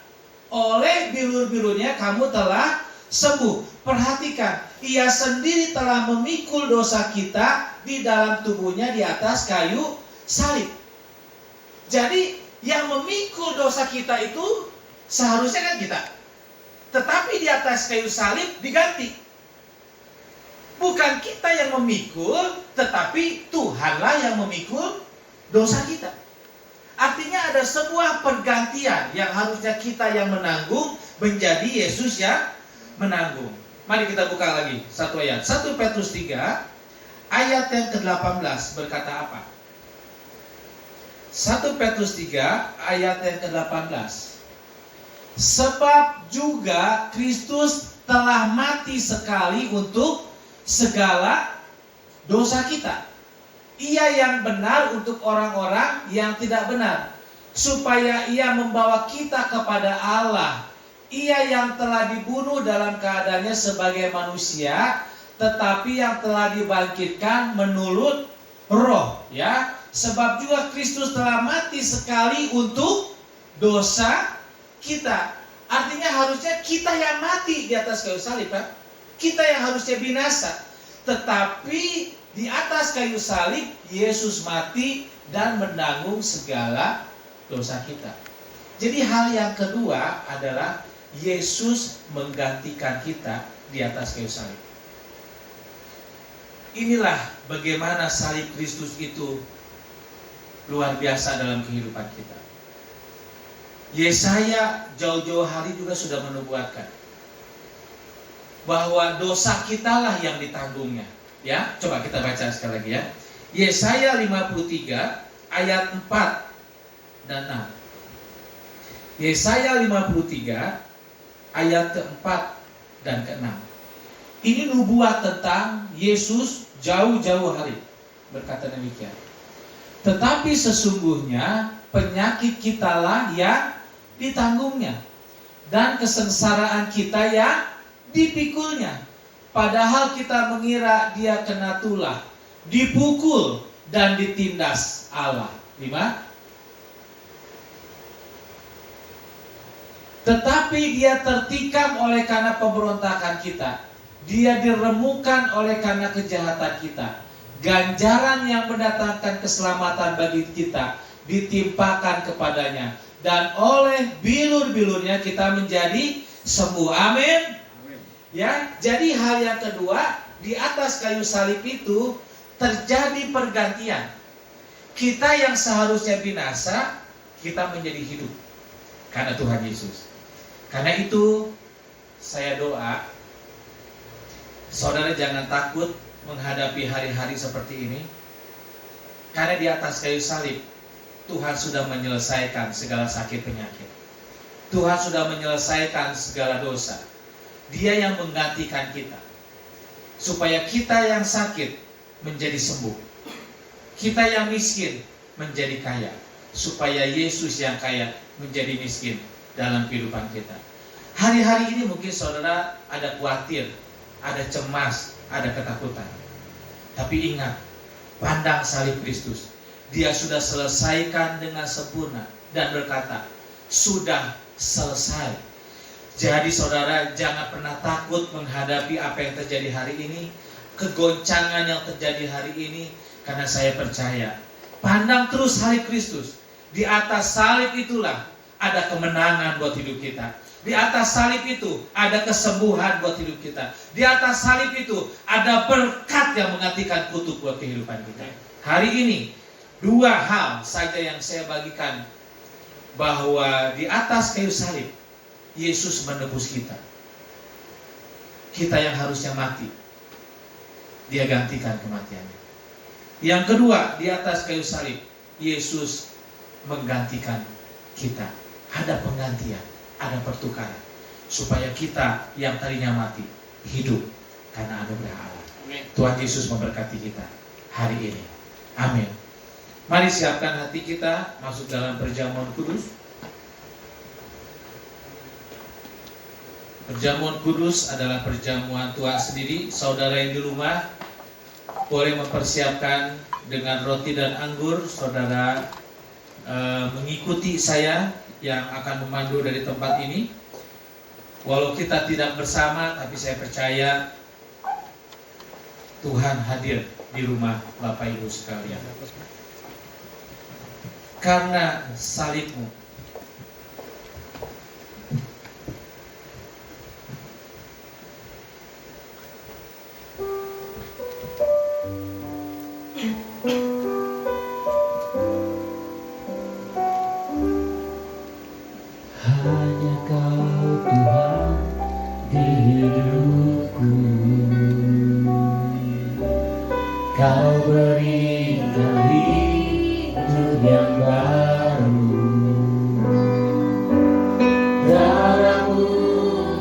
Oleh bilur-bilurnya kamu telah sembuh. Perhatikan, ia sendiri telah memikul dosa kita di dalam tubuhnya di atas kayu salib. Jadi yang memikul dosa kita itu seharusnya kan kita, tetapi di atas kayu salib diganti. Bukan kita yang memikul, tetapi Tuhanlah yang memikul dosa kita. Artinya ada sebuah pergantian yang harusnya kita yang menanggung menjadi Yesus yang menanggung. Mari kita buka lagi satu ayat. 1 Petrus 3 ayat yang ke-18 berkata apa? 1 Petrus 3 ayat yang ke-18. Sebab juga Kristus telah mati sekali untuk segala dosa kita. Ia yang benar untuk orang-orang yang tidak benar, supaya ia membawa kita kepada Allah. Ia yang telah dibunuh dalam keadaannya sebagai manusia, tetapi yang telah dibangkitkan menurut roh, ya. Sebab juga Kristus telah mati sekali untuk dosa kita. Artinya harusnya kita yang mati di atas kayu salib, kan? Kita yang harusnya binasa. Tetapi di atas kayu salib Yesus mati dan menanggung segala dosa kita. Jadi hal yang kedua adalah Yesus menggantikan kita di atas kayu salib. Inilah bagaimana salib Kristus itu luar biasa dalam kehidupan kita. Yesaya jauh-jauh hari juga sudah menubuatkan bahwa dosa kitalah yang ditanggungnya. Ya, coba kita baca sekali lagi ya. Yesaya 53 ayat 4 dan 6. Yesaya 53 ayat ke-4 dan ke-6. Ini nubuat tentang Yesus jauh-jauh hari. Berkata demikian. Tetapi sesungguhnya penyakit kitalah yang ditanggungnya, dan kesengsaraan kita yang dipikulnya. Padahal kita mengira dia kena tulah, dipukul dan ditindas Allah. 5. Tetapi dia tertikam oleh karena pemberontakan kita, dia diremukan oleh karena kejahatan kita. Ganjaran yang mendatangkan keselamatan bagi kita ditimpakan kepadanya, dan oleh bilur-bilurnya kita menjadi sembuh. Amin. Ya, jadi hal yang kedua, di atas kayu salib itu terjadi pergantian. Kita yang seharusnya binasa, kita menjadi hidup karena Tuhan Yesus. Karena itu saya doa, saudara jangan takut menghadapi hari-hari seperti ini. Karena di atas kayu salib Tuhan sudah menyelesaikan segala sakit penyakit. Tuhan sudah menyelesaikan segala dosa. Dia yang menggantikan kita, supaya kita yang sakit menjadi sembuh, kita yang miskin menjadi kaya, supaya Yesus yang kaya menjadi miskin dalam kehidupan kita. Hari-hari ini mungkin saudara ada khawatir, ada cemas, ada ketakutan. Tapi ingat, pandang salib Kristus. Dia sudah selesaikan dengan sempurna dan berkata, sudah selesai. Jadi saudara jangan pernah takut menghadapi apa yang terjadi hari ini, kegoncangan yang terjadi hari ini, karena saya percaya, pandang terus salib Kristus. Di atas salib itulah ada kemenangan buat hidup kita. Di atas salib itu ada kesembuhan buat hidup kita. Di atas salib itu ada berkat yang menggantikan kutuk buat kehidupan kita. Hari ini 2 hal saja yang saya bagikan, bahwa di atas kayu salib Yesus menebus kita. Kita yang harusnya mati, Dia gantikan kematiannya. Yang kedua, di atas kayu salib Yesus menggantikan kita. Ada penggantian, ada pertukaran, supaya kita yang tadinya mati hidup karena anugerah Allah. Tuhan Yesus memberkati kita hari ini. Amin. Mari siapkan hati kita masuk dalam perjamuan kudus. Perjamuan kudus adalah perjamuan Tuhan sendiri. Saudara yang di rumah boleh mempersiapkan dengan roti dan anggur. Saudara mengikuti saya yang akan memandu dari tempat ini. Walau kita tidak bersama, tapi saya percaya Tuhan hadir di rumah Bapak Ibu sekalian. Karena salibmu, hanya Kau Tuhan di hidupku. Kau berikan hidup yang baru, darah-Mu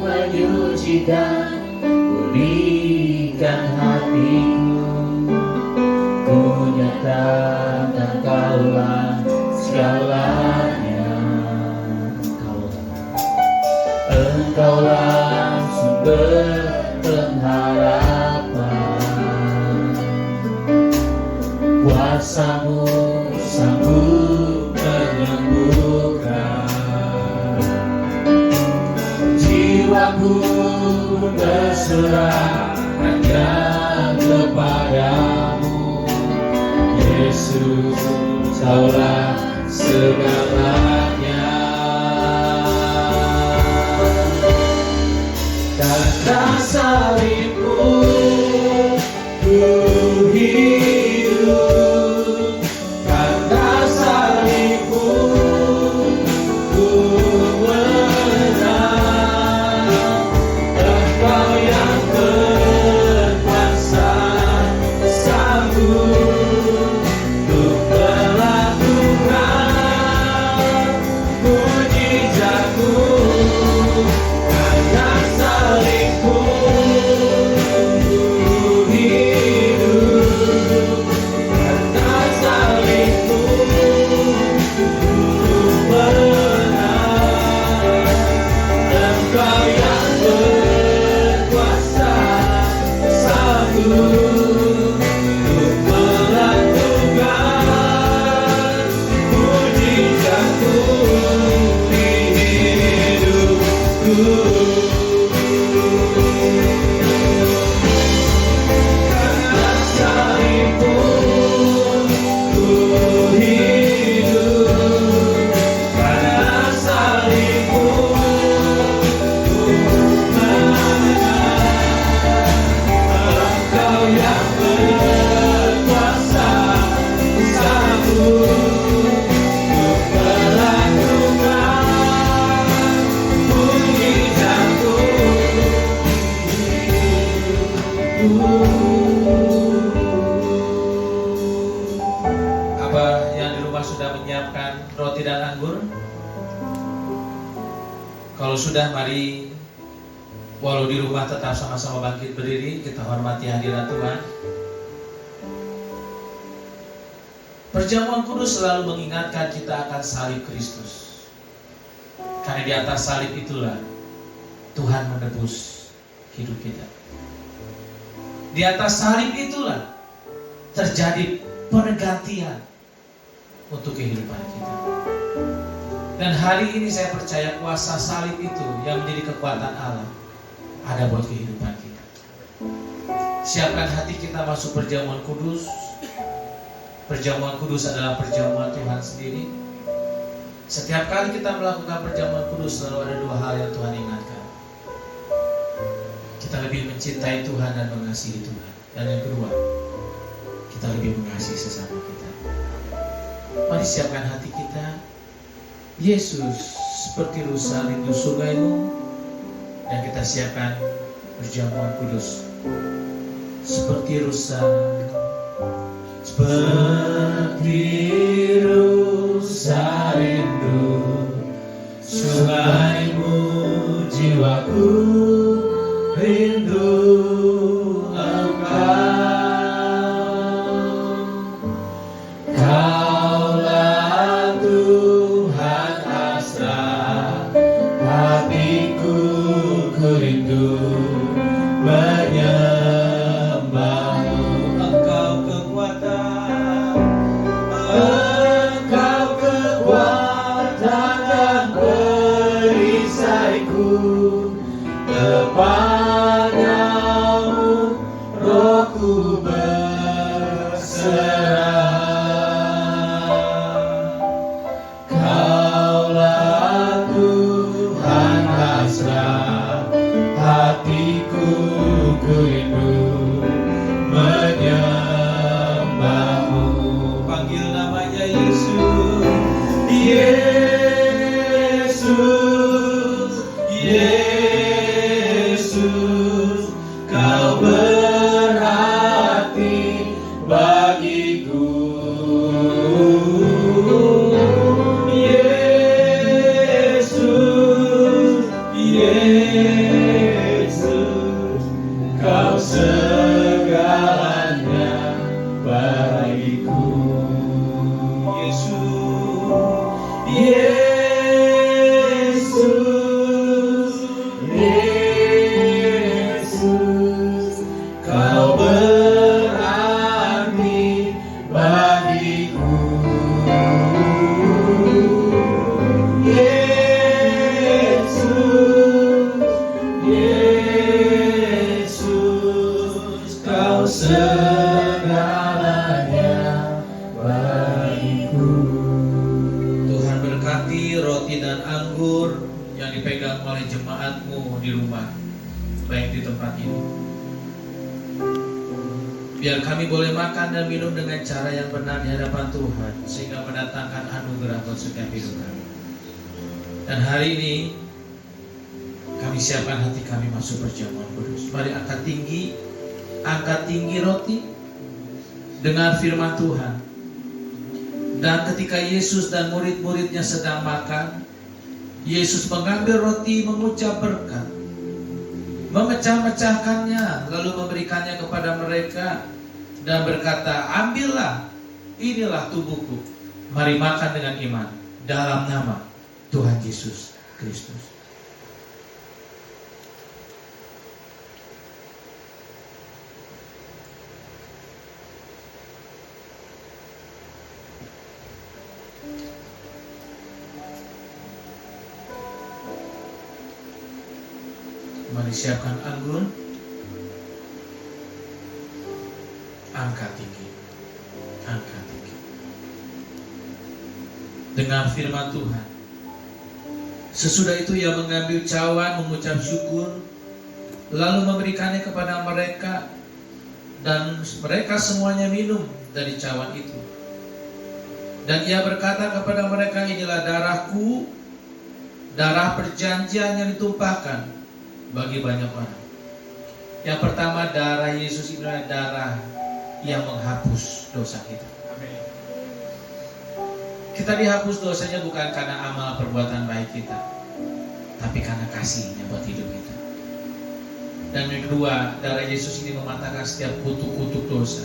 menyucikan, pulihkan hatiku. Ku nyatakan Kaulah segalanya. Engkaulah sumber pengharapan, kuasa-Mu sanggup menyembuhkan. Jiwaku berserah hanya kepadamu, Yesus, Kaulah segalanya. Karena salib-Mu ku hidup, karena salib-Mu ku menang. Engkau yang berkuasa sanggup untuk melakukan mujizat-Mu. Karena salib-Mu ku hidup, karena salib-Mu ku menang. Engkau yang berkuasa sanggup untuk melakukan mujizat-Mu di hidupku. Karena salib-Mu ku hidup, karena salib-Mu ku menang. Engkau yang berkuasa sanggup untuk melakukan mujizat-Mu di hidupku. Apa yang di rumah sudah menyiapkan roti dan anggur? Kalau sudah, mari walau di rumah tetap sama-sama bangkit berdiri, kita hormati hadirat Tuhan. Perjamuan kudus selalu mengingatkan kita akan salib Kristus. Karena di atas salib itulah Tuhan menebus hidup kita. Di atas salib itulah terjadi pergantian untuk kehidupan kita. Dan hari ini saya percaya kuasa salib itu yang menjadi kekuatan Allah ada buat kehidupan kita. Siapkan hati kita masuk perjamuan kudus. Perjamuan kudus adalah perjamuan Tuhan sendiri. Setiap kali kita melakukan perjamuan kudus selalu ada dua hal yang Tuhan ingatkan. Kita lebih mencintai Tuhan dan mengasihi Tuhan. Dan yang kedua, kita lebih mengasihi sesama kita. Mari siapkan hati kita. Yesus seperti rusa rindu sungaimu. Dan kita siapkan perjamuan kudus seperti rusa, seperti rusa rindu sungaimu, jiwaku rindu Engkau. Kaulah Tuhan asra hatiku, ku rindu menyembah-Mu. Engkau kekuatan, Engkau kekuatan dan perisaiku, Yesus, Yesus, Kau berarti bagiku. Yesus, Yesus, Kau segalanya bagiku. Tuhan berkati roti dan anggur yang dipegang oleh jemaatmu di rumah, baik di tempat ini. Biar kami boleh makan dan minum dengan cara yang benar di hadapan Tuhan, sehingga mendatangkan anugerah buat setiap hidup kami. Dan hari ini kami siapkan hati kami masuk perjamuan kudus. Mari angkat tinggi roti, dengar firman Tuhan. Dan ketika Yesus dan murid-muridnya sedang makan, Yesus mengambil roti, mengucap berkat, memecah-mecahkannya, lalu memberikannya kepada mereka dan berkata, ambillah, inilah tubuhku, mari makan dengan iman dalam nama Tuhan Yesus Kristus. Mari siapkan anggun, angkat tinggi. Dengar firman Tuhan. Sesudah itu ia mengambil cawan, mengucap syukur, lalu memberikannya kepada mereka, dan mereka semuanya minum dari cawan itu. Dan ia berkata kepada mereka, inilah darahku, darah perjanjian yang ditumpahkan bagi banyak orang. Yang pertama, darah Yesus itu adalah darah yang menghapus dosa kita. Kita dihapus dosanya bukan karena amal perbuatan baik kita, tapi karena kasihnya buat hidup kita. Dan yang kedua, darah Yesus ini mematahkan setiap kutuk-kutuk dosa.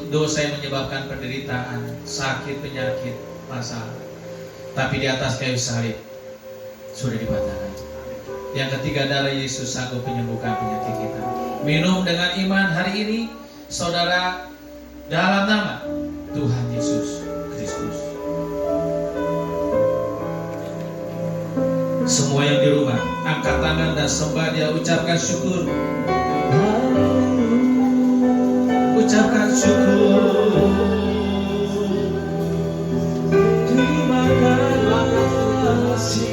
Dosa yang menyebabkan penderitaan, sakit, penyakit, masalah. Tapi di atas kayu salib sudah dipatahkan. Yang ketiga, darah Yesus sanggup menyembuhkan penyakit kita. Minum dengan iman hari ini, saudara, dalam nama Tuhan Yesus Kristus. Semua yang di rumah, angkat tangan dan sembah Dia, ucapkan syukur. Ucapkan syukur. Terima kasih.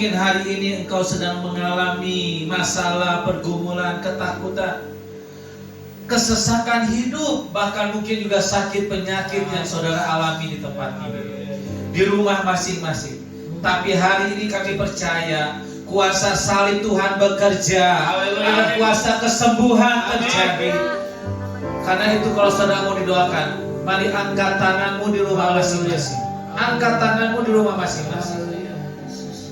mungkin hari ini engkau sedang mengalami masalah, pergumulan, ketakutan, kesesakan hidup, bahkan mungkin juga sakit penyakit yang saudara alami di tempat ini, di rumah masing-masing. Tapi hari ini kami percaya kuasa salib Tuhan bekerja, ada kuasa kesembuhan terjadi. Karena itu kalau saudara mau didoakan, mari angkat tanganmu di rumah masing-masing. Angkat tanganmu di rumah masing-masing.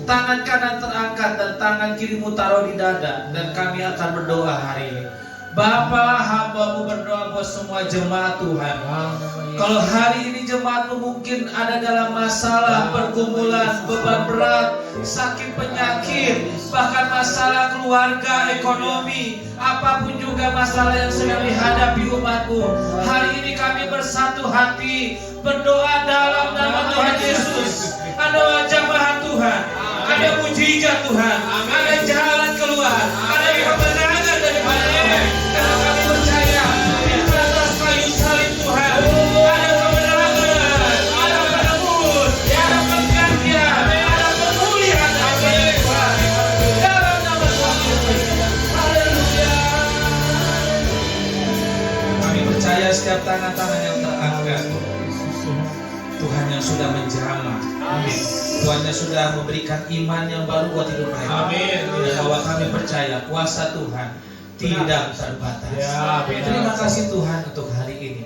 Tangan kanan terangkat dan tangan kirimu taruh di dada, dan kami akan berdoa hari ini. Bapa, hamba-Mu berdoa buat semua jemaat Tuhan. Kalau hari ini jemaat-Mu mungkin ada dalam masalah, pergumulan, beban berat, sakit penyakit, bahkan masalah keluarga, ekonomi, apapun juga masalah yang sedang dihadapi umat-Mu, hari ini kami bersatu hati berdoa dalam nama Tuhan Yesus. Ada jamaah Tuhan, ada mujizat Tuhan, ada jalan keluar, ada kebenaran daripada Tuhan. Karena kami percaya di atas kayu salib Tuhan ada kebenaran, ada penebus, ada penggantian, ada pemulihan daripada Tuhan. Dalam nama Tuhan Yesus. Haleluya. Kami percaya setiap tangan-tangan yang terangkat, Tuhan yang sudah menjamah. Amin. Tuhan yang sudah memberikan iman yang baru buat hidup mereka. Amin. Bahwa kami percaya kuasa Tuhan tidak terbatas. Ya, terima kasih Tuhan untuk hari ini.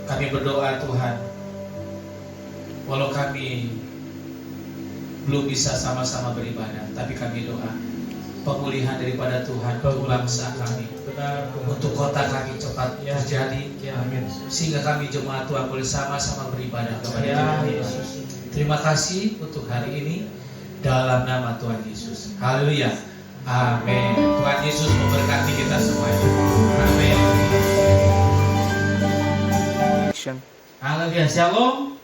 Kami berdoa Tuhan, walau kami belum bisa sama-sama beribadah, tapi kami doa pemulihan daripada Tuhan untuk bangsa kami, untuk kota kami cepat terjadi, sehingga kami jemaat Tuhan boleh sama-sama beribadah kepada Tuhan. Terima kasih untuk hari ini dalam nama Tuhan Yesus. Haleluya. Amin. Tuhan Yesus memberkati kita semuanya. Amin. Haleluya, shalom.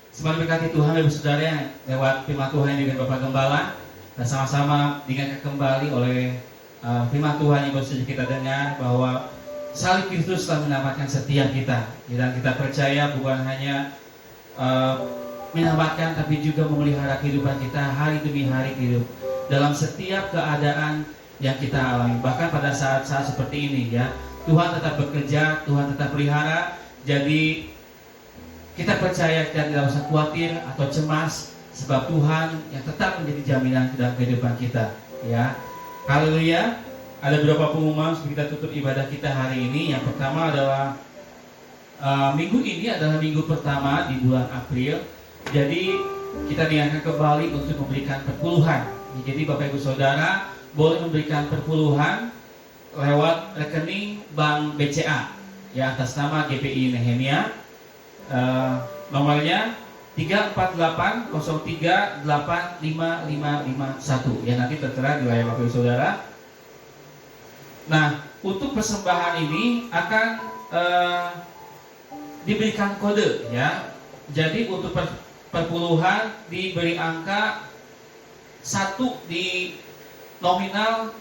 Semoga berkati Tuhan Ibu Saudara lewat firman Tuhan dengan Bapak Gembala, dan sama-sama diingatkan kembali oleh firman Tuhan yang baru saja kita dengar bahwa salib Kristus telah menyelamatkan setiap kita. Dan kita percaya bukan hanya menyelamatkan, tapi juga memelihara kehidupan kita hari demi hari hidup dalam setiap keadaan yang kita alami. Bahkan pada saat-saat seperti ini ya, Tuhan tetap bekerja, Tuhan tetap pelihara. Jadi kita percaya kita tidak usah khawatir atau cemas, sebab Tuhan yang tetap menjadi jaminan dalam kehidupan kita ya. Haleluya. Ada beberapa pengumuman sebelum kita tutup ibadah kita hari ini. Yang pertama adalah minggu ini adalah minggu pertama di bulan April. Jadi kita diingatkan kembali untuk memberikan perpuluhan. Jadi Bapak Ibu Saudara boleh memberikan perpuluhan lewat rekening Bank BCA ya, atas nama GPI Nehemia. Nomornya 34803855551 ya, nanti tertera di layar Bapak Ibu Saudara. Nah, untuk persembahan ini akan diberikan kode ya. Jadi untuk perpuluhan diberi angka 1 di nominal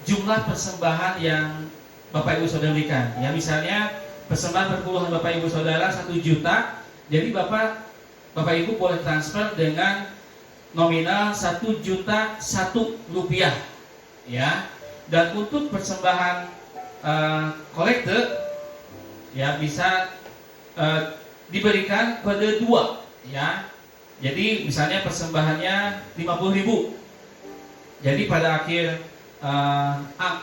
jumlah persembahan yang Bapak Ibu Saudara berikan. Ya, misalnya persembahan perpuluhan Bapak Ibu Saudara 1 juta. Jadi Bapak Ibu boleh transfer dengan nominal 1 juta 1 rupiah ya. Dan untuk persembahan kolekte ya bisa diberikan kode 2 ya. Jadi misalnya persembahannya 50.000. Jadi pada akhir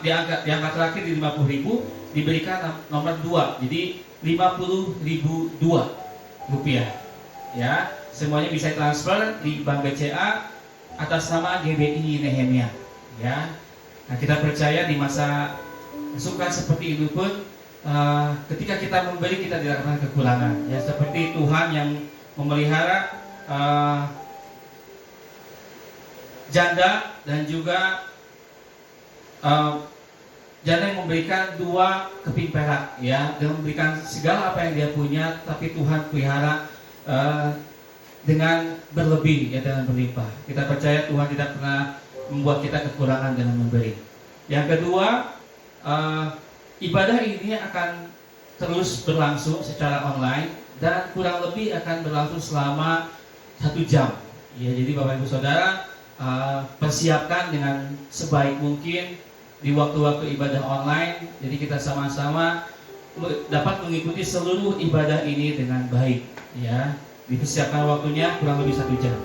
di angka terakhir di 50.000 diberikan nomor 2. Jadi 50.002 rupiah ya. Semuanya bisa transfer di Bank BCA atas nama GBI Nehemia ya. Nah, kita percaya di masa sukar seperti ini pun ketika kita memberi kita tidak akan kekurangan ya, seperti Tuhan yang memelihara janda dan juga janda yang memberikan 2 keping perak ya, dan memberikan segala apa yang dia punya, tapi Tuhan pelihara dengan berlebih ya, dengan berlimpah. Kita percaya Tuhan tidak pernah membuat kita kekurangan dengan memberi. Yang kedua, ibadah ini akan terus berlangsung secara online dan kurang lebih akan berlangsung selama 1 jam. Ya, jadi Bapak Ibu Saudara persiapkan dengan sebaik mungkin di waktu-waktu ibadah online. Jadi kita sama-sama dapat mengikuti seluruh ibadah ini dengan baik, ya. Dipersiapkan waktunya kurang lebih 1 jam.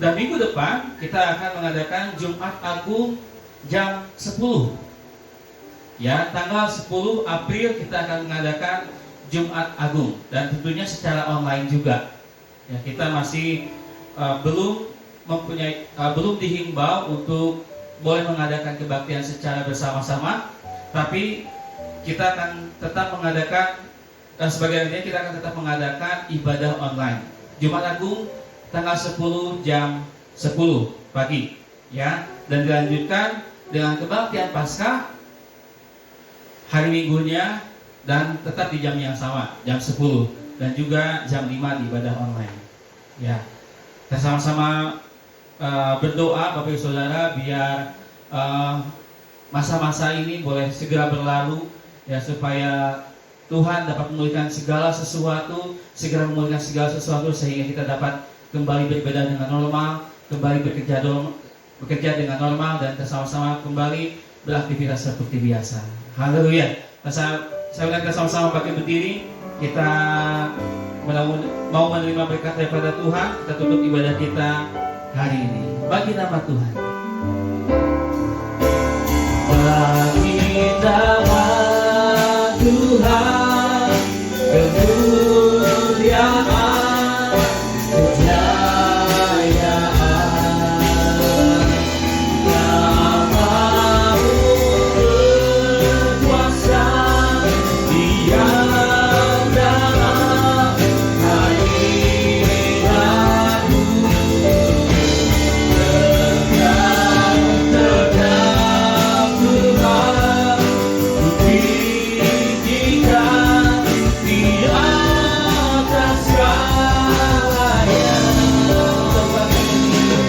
Dan minggu depan kita akan mengadakan Jumat Agung jam 10. Ya, tanggal 10 April kita akan mengadakan Jumat Agung dan tentunya secara online juga. Ya, kita masih belum dihimbau untuk boleh mengadakan kebaktian secara bersama-sama, tapi kita akan tetap mengadakan sebagiannya kita akan tetap mengadakan ibadah online. Jumat Agung tanggal 10 jam 10 pagi, ya, dan dilanjutkan dengan kebaktian Paskah hari Minggunya dan tetap di jam yang sama, jam 10 dan juga jam 5 di ibadah online. Ya, kita sama-sama berdoa Bapak Ibu Saudara biar masa-masa ini boleh segera berlalu, ya, supaya Tuhan dapat memulihkan segala sesuatu, sehingga kita dapat kembali beribadah dengan normal, kembali bekerja dengan normal, dan bersama-sama kembali beraktivitas seperti biasa. Haleluya. Saya kita sama-sama pakai berdiri, kita mau menerima berkat daripada Tuhan. Kita tutup ibadah kita hari ini bagi nama Tuhan. Bagi nama Tuhan, kemuliaan, kejayaan, Nama-Mu berkuasa, diam dalam hadirat-Mu, tegak Tuhan, ku tinggikan di atas segalanya. Tempat ini dipenuhi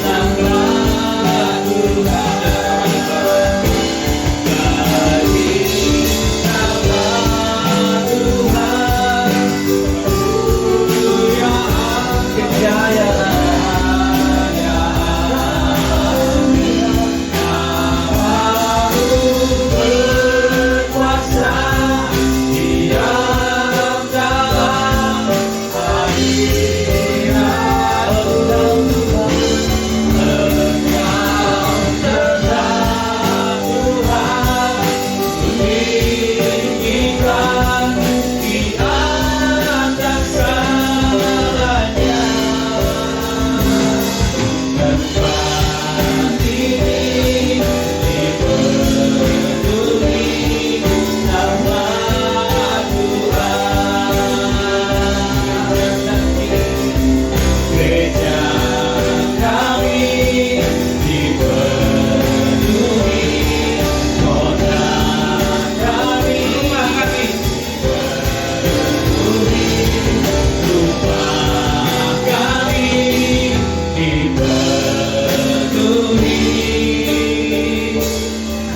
nama Tuhan. Bagi nama Tuhan, kemuliaan, kejayaan, Nama-Mu berkuasa, diam dalam hadirat-Mu, Engkau tetap Tuhan, tinggikan di atas segalanya. Tempat ini dipenuhi nama Tuhan. Gereja kami dipenuhi, kota kami dipenuhi, rumah kami dipenuhi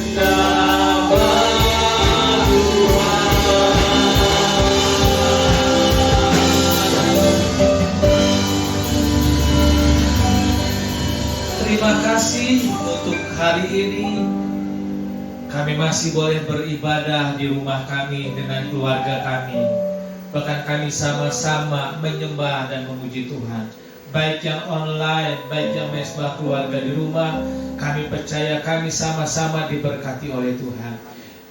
nama Terima kasih untuk hari ini. Kami masih boleh beribadah di rumah kami dengan keluarga kami. Bahkan kami sama-sama menyembah dan memuji Tuhan. Baik yang online, baik yang mesbah keluarga di rumah, kami percaya kami sama-sama diberkati oleh Tuhan.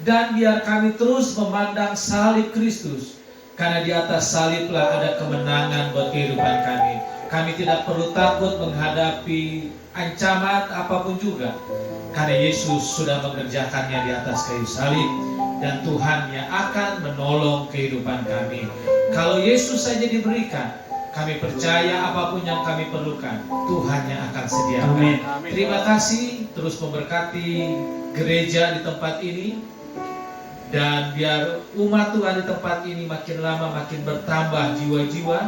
Dan biar kami terus memandang salib Kristus, karena di atas saliblah ada kemenangan buat kehidupan kami. Kami tidak perlu takut menghadapi ancaman apapun juga, karena Yesus sudah mengerjakannya di atas kayu salib, dan Tuhan yang akan menolong kehidupan kami. Kalau Yesus saja diberikan, kami percaya apapun yang kami perlukan, Tuhan yang akan sediakan. Terima kasih, terus memberkati gereja di tempat ini, dan biar umat Tuhan di tempat ini makin lama makin bertambah jiwa-jiwa,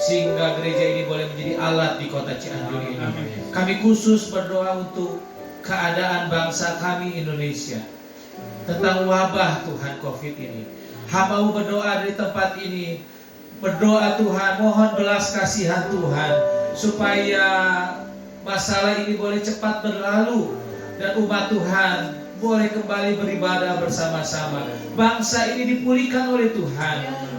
sehingga gereja ini boleh menjadi alat di kota Cianjur ini. Kami khusus berdoa untuk keadaan bangsa kami Indonesia, tentang wabah Tuhan COVID ini. Hamba-Mu berdoa dari tempat ini. Berdoa Tuhan, mohon belas kasihan Tuhan, supaya masalah ini boleh cepat berlalu dan umat Tuhan boleh kembali beribadah bersama-sama. Bangsa ini dipulihkan oleh Tuhan,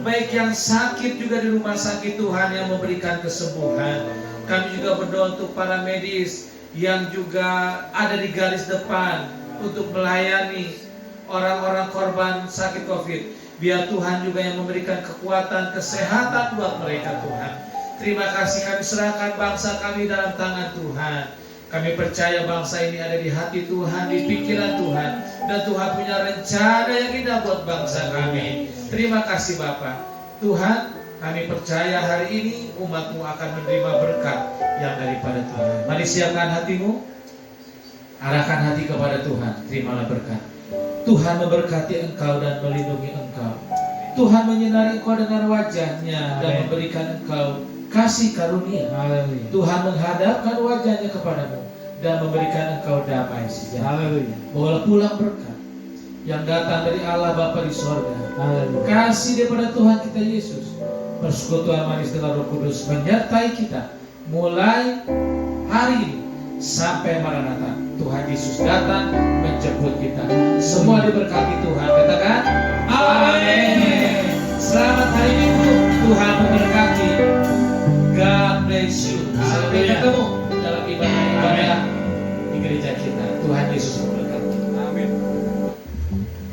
baik yang sakit juga di rumah sakit Tuhan yang memberikan kesembuhan. Kami juga berdoa untuk para medis yang juga ada di garis depan untuk melayani orang-orang korban sakit COVID. Biar Tuhan juga yang memberikan kekuatan, kesehatan buat mereka Tuhan. Terima kasih, kami serahkan bangsa kami dalam tangan Tuhan. Kami percaya bangsa ini ada di hati Tuhan, di pikiran Tuhan. Dan Tuhan punya rencana yang indah buat bangsa kami. Terima kasih Bapa. Tuhan, kami percaya hari ini umat-Mu akan menerima berkat yang daripada Tuhan. Mari siapkan hatimu, arahkan hati kepada Tuhan, terimalah berkat. Tuhan memberkati engkau dan melindungi engkau. Tuhan menyinari engkau dengan wajah-Nya dan memberikan engkau kasih karunia. Haleluya. Tuhan menghadapkan wajah-Nya kepadamu dan memberikan engkau damai sejahtera. Haleluya. Bawa pulang berkat yang datang dari Allah Bapa di sorga. Haleluya. Kasih daripada Tuhan kita Yesus, persekutuan manis dengan Roh Kudus menyertai kita mulai hari ini sampai Maranatha. Tuhan Yesus datang menjemput kita. Semua diberkati Tuhan. Katakan amin. Selamat hari Minggu. Tuhan memberkati.